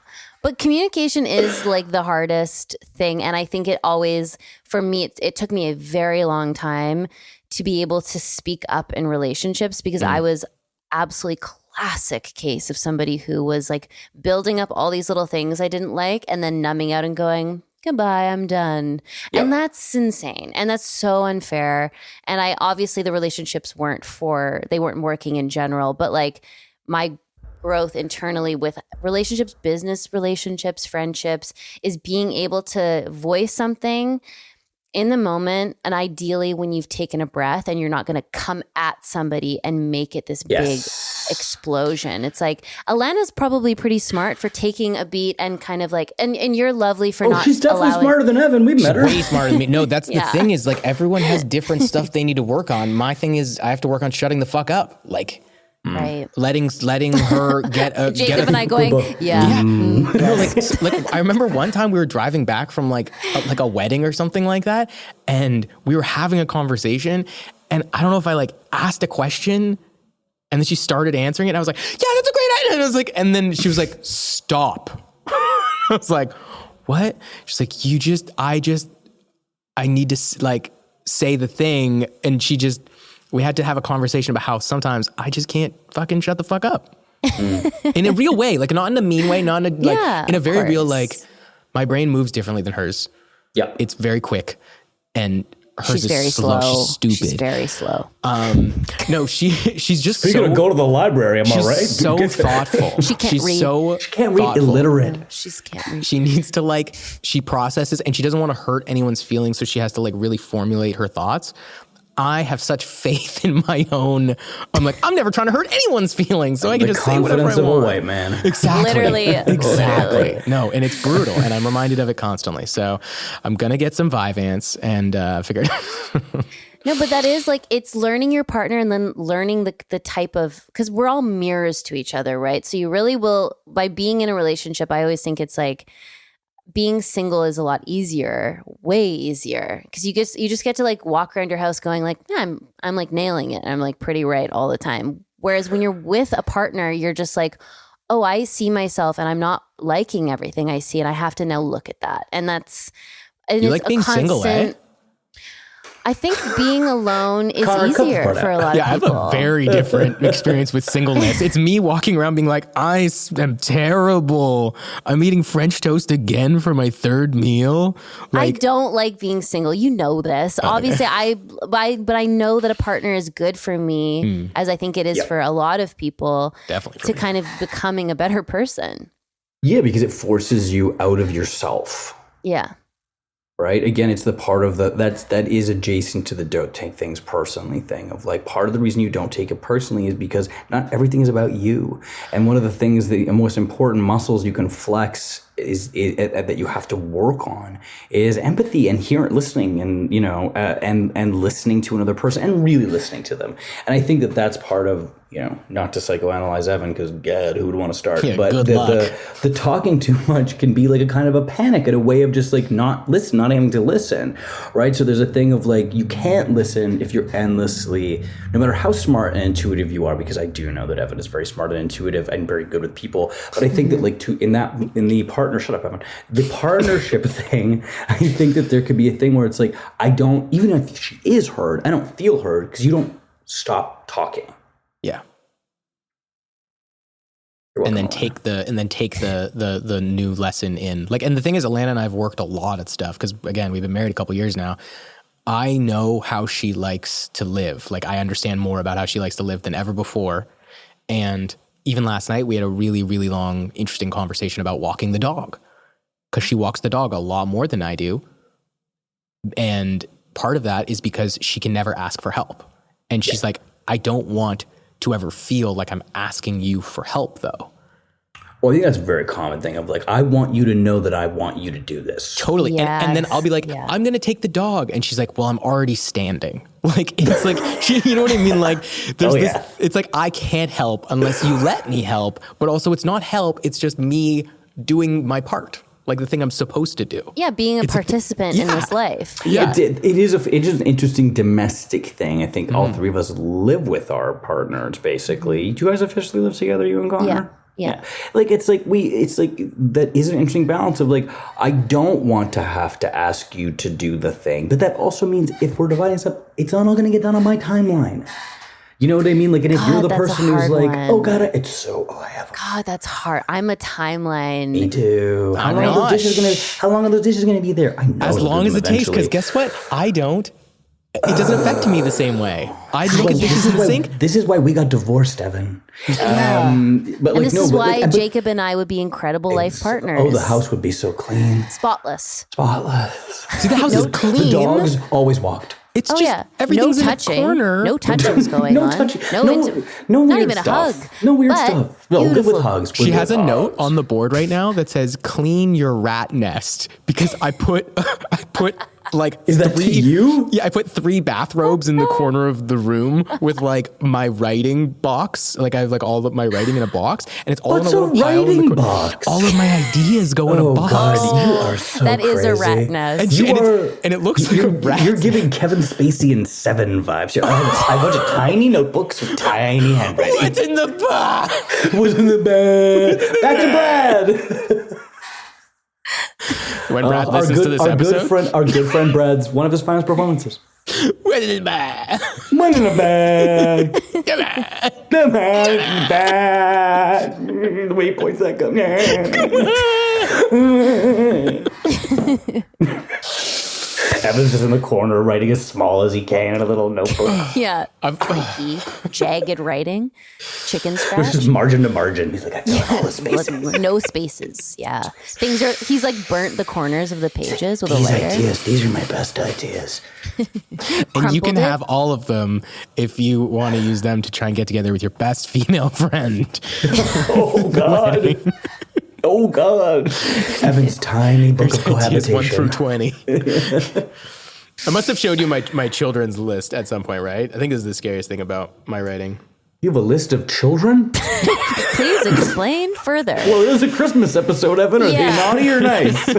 But communication is like the hardest thing. And I think it always, for me, it took me a very long time to be able to speak up in relationships, because I was absolutely classic case of somebody who was like building up all these little things I didn't like and then numbing out and going, goodbye, I'm done. Yep. And that's insane. And that's so unfair. And I obviously the relationships weren't working in general, but like my growth internally with relationships, business relationships, friendships is being able to voice something in the moment, and ideally when you've taken a breath and you're not going to come at somebody and make it this big explosion. It's like Alana's probably pretty smart for taking a beat and kind of like, and you're lovely for not. She's definitely smarter than Evan. We've met her. Way smarter than me. No, that's the thing is like everyone has different stuff they need to work on. My thing is I have to work on shutting the fuck up. Like, right. Letting her get a Jacob and I going, No, like I remember one time we were driving back from like a wedding or something like that, and we were having a conversation, and I don't know if I like asked a question, and then she started answering it, and I was like, yeah, that's a great idea. And I was like, and then she was like, stop. I was like, what? She's like, I need to like say the thing, and we had to have a conversation about how sometimes I just can't fucking shut the fuck up. In a real way, like not in a mean way, not in a, like in a very real, like my brain moves differently than hers. Yeah. It's very quick and hers she's is very slow. She's stupid. She's very slow. No, she's just Speaking of go to the library, am I right? She's so thoughtful. She can't read. She can't read, illiterate. She can't read. She needs to like, she processes and she doesn't want to hurt anyone's feelings. So she has to like really formulate her thoughts. I have such faith in my own. I'm like, I'm never trying to hurt anyone's feelings, so I can just say whatever I want. Confidence of a white man. Exactly. Literally. Exactly. No, and it's brutal, and I'm reminded of it constantly. So I'm gonna get some Vyvanse and figure it out. No, but that is like, it's learning your partner and then learning the type of, because we're all mirrors to each other, right? So you really will, by being in a relationship, I always think it's like, being single is a lot easier, way easier, because you just get to like walk around your house going like, yeah, I'm like nailing it. I'm like pretty right all the time. Whereas when you're with a partner, you're just like, oh, I see myself and I'm not liking everything I see, and I have to now look at that. And You like being single, eh? I think being alone is easier for a lot of people. Yeah, I have a very different experience with singleness. It's me walking around being like, I am terrible. I'm eating French toast again for my third meal. I don't like being single. You know this. Obviously, but I know that a partner is good for me, as I think it is for a lot of people. Definitely to kind of becoming a better person. Yeah, because it forces you out of yourself. Yeah. Right. Again, it's the part of that is adjacent to the don't take things personally thing of like, part of the reason you don't take it personally is because not everything is about you. And one of the things, the most important muscles you can flex is that you have to work on is empathy and listening and, you know, and listening to another person and really listening to them. And I think that that's part of, you know, not to psychoanalyze Evan, because God, who would want to start? Yeah, but the talking too much can be like a kind of a panic and a way of just like not having to listen, right? So there's a thing of like, you can't listen if you're endlessly, no matter how smart and intuitive you are, because I do know that Evan is very smart and intuitive and very good with people. But I think that like shut up, Evan. The partnership thing, I think that there could be a thing where it's like, even if she is heard, I don't feel heard because you don't stop talking. Yeah. And then take the new lesson in. Like, and the thing is, Alana and I have worked a lot at stuff because, again, we've been married a couple years now. I know how she likes to live. Like, I understand more about how she likes to live than ever before. And even last night, we had a really, really long, interesting conversation about walking the dog, because she walks the dog a lot more than I do. And part of that is because she can never ask for help. And she's like, I don't want to ever feel like I'm asking you for help, though. Well, I think that's a very common thing of like, I want you to know that I want you to do this. Totally. Yes. And then I'll be like, I'm going to take the dog. And she's like, well, I'm already standing. Like, it's like, you know what I mean? Like, there's it's like, I can't help unless you let me help. But also it's not help. It's just me doing my part. Like the thing I'm supposed to do. Yeah, being a participant in this life. Yeah, it is an interesting domestic thing. I think all three of us live with our partners, basically. Do you guys officially live together, you and Connor? Yeah. Like, it's like that is an interesting balance of like, I don't want to have to ask you to do the thing. But that also means if we're dividing stuff, it's not all going to get done on my timeline. You know what I mean? Like, and if you're the that's a person who's hard like, one. oh God, it's so, I have a God, that's hard. I'm a timeline. Me too. How long are those dishes gonna be there? I know. As long as it takes, because guess what? I don't. It doesn't affect me the same way. I look at dishes in the sink. This is why we got divorced, Evan. But and this is why Jacob and I would be incredible life partners. Oh, the house would be so clean. Spotless. See, the house is clean. The dogs always walked. It's just everything's in a corner. No touching's going on. No not weird even stuff. a hug. No weird stuff. No, good with hugs. She has a note on the board right now that says "Clean your rat nest" because I put like is that to you? Yeah, I put 3 bathrobes in the corner of the room with like my writing box. Like I have like all of my writing in a box, and it's all in a little pile in the box? All of my ideas go in a box. Oh God, you are so that crazy. Is a rat nest. And it looks like a rat. You're giving Kevin Spacey in Seven vibes. I have a bunch of tiny notebooks with tiny handwriting. What's in the box? What's in the bag? Back to Brad. When Brad listens to this episode, our good friend Brad's one of his finest performances. What's in the bag? What's in the bag? The bag. The way he points that gun. Evan's just in the corner writing as small as he can in a little notebook. Yeah. Creaky, jagged writing. Chicken scratch. It's just margin to margin. He's like, I feel like all the spaces. No spaces. Yeah. He's like burnt the corners of the pages with a layer. These are my best ideas. And you can have all of them if you want to use them to try and get together with your best female friend. Oh, God. Oh, God. Evan's tiny book of cohabitation. 1 from 20. I must have showed you my children's list at some point, right? I think this is the scariest thing about my writing. You have a list of children? Please explain further. Well, it is a Christmas episode, Evan. Are they naughty or nice?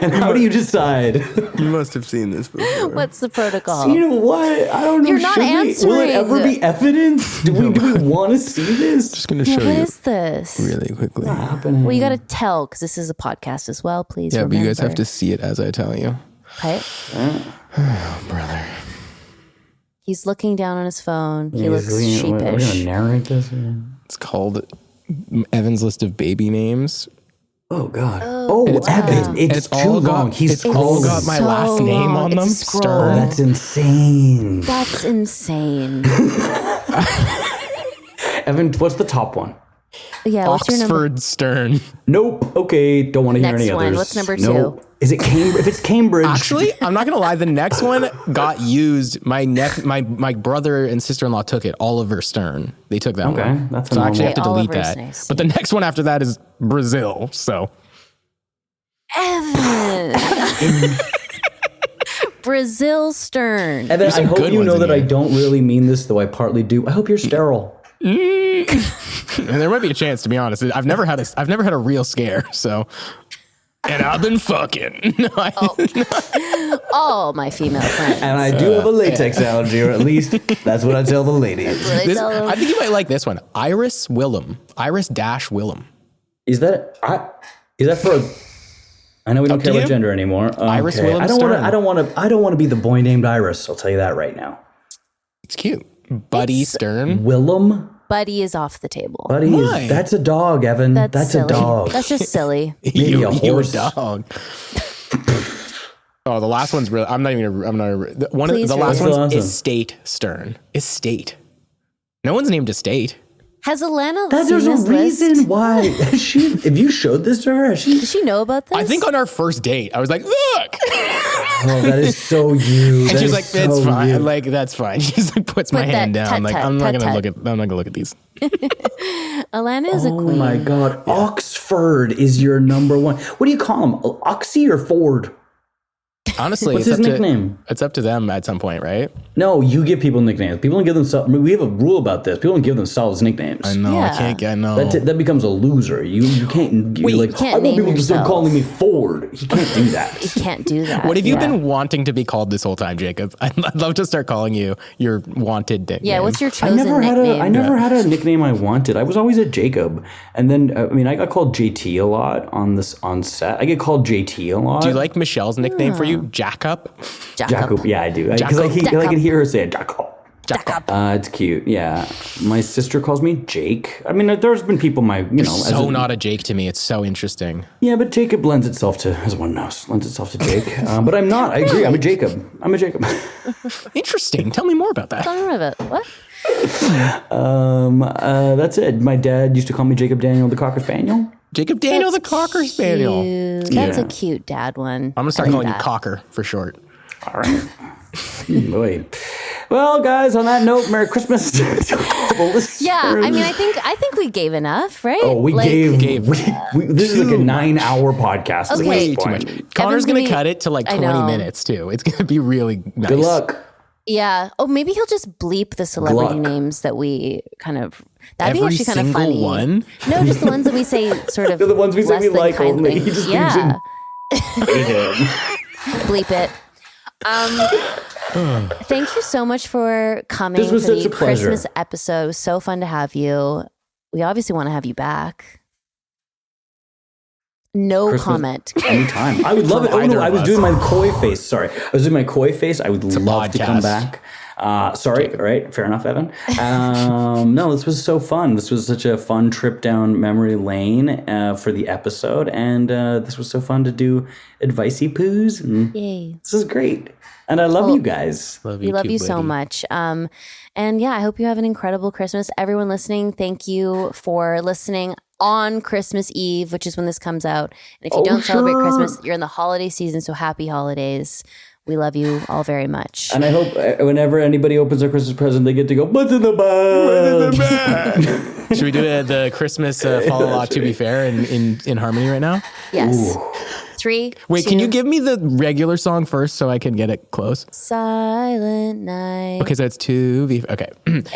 And how do you decide? You must have seen this before. What's the protocol? So you know what? I don't know. You're not answering. Will it ever be evidence? Do we want to see this? Just going to show you. What is this? Really quickly. What's happening? Well, you got to tell because this is a podcast as well. Please. Yeah, remember. but you guys have to see it as I tell you. Okay. Oh, brother. He's looking down on his phone. He looks sheepish. We're going to narrate this again. It's called Evan's List of Baby Names. Oh, God. Oh, Evan. It's too long. It's all got my last name on them. Stern. That's insane. That's insane. Evan, what's the top one? Yeah, what's your number? Oxford Stern. Nope. Okay, don't want to hear any Next one. others. What's number 2? Nope. Is it Cambridge? If it's Cambridge, Actually, I'm not gonna lie. The next one got used. My brother and sister-in-law took it. Oliver Stern. They took that one. Okay, that's a so I actually have to delete Oliver's that. nice. But the next one after that is Brazil. So Evan. Brazil Stern. Evan, I hope you know that I here. don't really mean this, though I partly do. I hope you're sterile. And there might be a chance, to be honest. I've never had a real scare. So, and I've been fucking. All my female friends. And I do have a latex allergy, or at least that's what I tell the ladies. I think you might like this one. Iris Willem. Iris-Willem. Is that for a? I know we don't care about gender anymore. Iris Okay. Willem I don't want to be the boy named Iris. I'll tell you that right now. It's cute. Buddy Stern. Willem. Buddy is off the table. Buddy is, that's a dog, Evan. That's silly. a dog. That's just silly. Maybe a horse. dog. Oh, the last one's real. I'm not. The Please last read it. one's Awesome. Estate Stern. Estate. No one's named Estate. Has Alana There's seen a this reason list? why. If you showed this to her, Does she know about this? I think on our first date, I was like, "Look," Oh, that is so you. and she's like, so "It's fine." you. Like, that's fine. She just like puts my Put hand that down. Like, I'm not tut-tut. gonna look at these. Alana is a Oh queen. my God. Oxford is your number one. What do you call him? Oxy or Ford? Honestly, What's it's his up nickname? It's up to them at some point, right? No, you give people nicknames. People don't give themselves. We have a rule about this. People don't give themselves nicknames. I know. Yeah. I can't get no. That becomes a loser. You can't. You're like, can't I want name people to start yourself. calling me Ford. You can't do that. You can't do that. What have you Yeah. been wanting to be called this whole time, Jacob? I'd love to start calling you your wanted nickname. Yeah, what's your I chosen never nickname? had a nickname I wanted. I was always a Jacob, and then I got called JT a lot on set. I get called JT a lot. Do you like Michelle's nickname for you, Jacob? Jacob? Yeah, I do. Because Jacob. I can hear her say Jacob. Jacob. It's cute. Yeah. My sister calls me Jake. I mean, there's been people So not a Jake to me. It's so interesting. Yeah, but Jacob lends itself to, as one knows, lends itself to Jake. But I'm not. I agree. I'm a Jacob. Interesting. Tell me more about that. Tell me about it. What? That's it. My dad used to call me Jacob Daniel the Cocker Spaniel. Jacob Daniel the Cocker Spaniel. That's a cute dad one. I'm going to start calling you Cocker for short. All right. Boy. Well, guys, on that note, Merry Christmas. Yeah, I mean, I think we gave enough, right? Oh, we gave. This is like a 9-hour podcast. Okay. Way too much. Connor's going to cut it to like 20 minutes, too. It's going to be really nice. Good luck. Yeah. Oh, maybe he'll just bleep the celebrity names that we kind of. That'd be actually kind of funny. One? No, just the ones that we say sort of. The ones we say we like only. Things. He just yeah. Bleep it. Thank you so much for coming this was for such the a pleasure. Christmas episode. It was so fun to have you. We obviously want to have you back. No Christmas, comment. Anytime. I would love it. Oh, no, I was doing my coy face. Sorry. I was doing my coy face. I would love to come back. Sorry. All right. Fair enough, Evan. No, this was so fun. This was such a fun trip down memory lane for the episode. And this was so fun to do advicey poos. Yay. This is great. And I love you guys. We love you so much. And yeah, I hope you have an incredible Christmas. Everyone listening, thank you for listening on Christmas Eve, which is when this comes out. And if you don't celebrate Christmas, you're in the holiday season. So happy holidays. We love you all very much. And I hope whenever anybody opens their Christmas present, they get to go, what's in the bag? Should we do the Christmas follow-up, to be fair, in harmony right now? Yes. Ooh. 3, Wait, 2, can you give me the regular song first so I can get it close? Silent Night. Okay, so it's to be... Okay.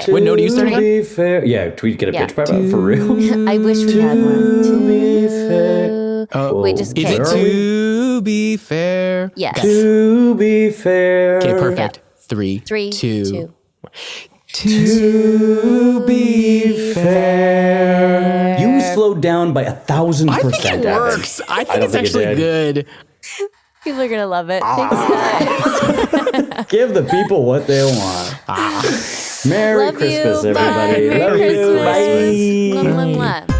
What note are you starting on? To be fair. Yeah, do we get a pitch pipe out for real? I wish we had one. To be fair. Wait, just Is it to be fair? Yes. To be fair. Okay, perfect. Yeah. 3, 2. To be fair. You slowed down by 1,000%. I think it works. I think it's actually good. People are going to love it. Thanks, guys. Give the people what they want. Merry Love Christmas, you. everybody. Bye. Love Merry you. Christmas. Bye. Mwah, mwah, mwah.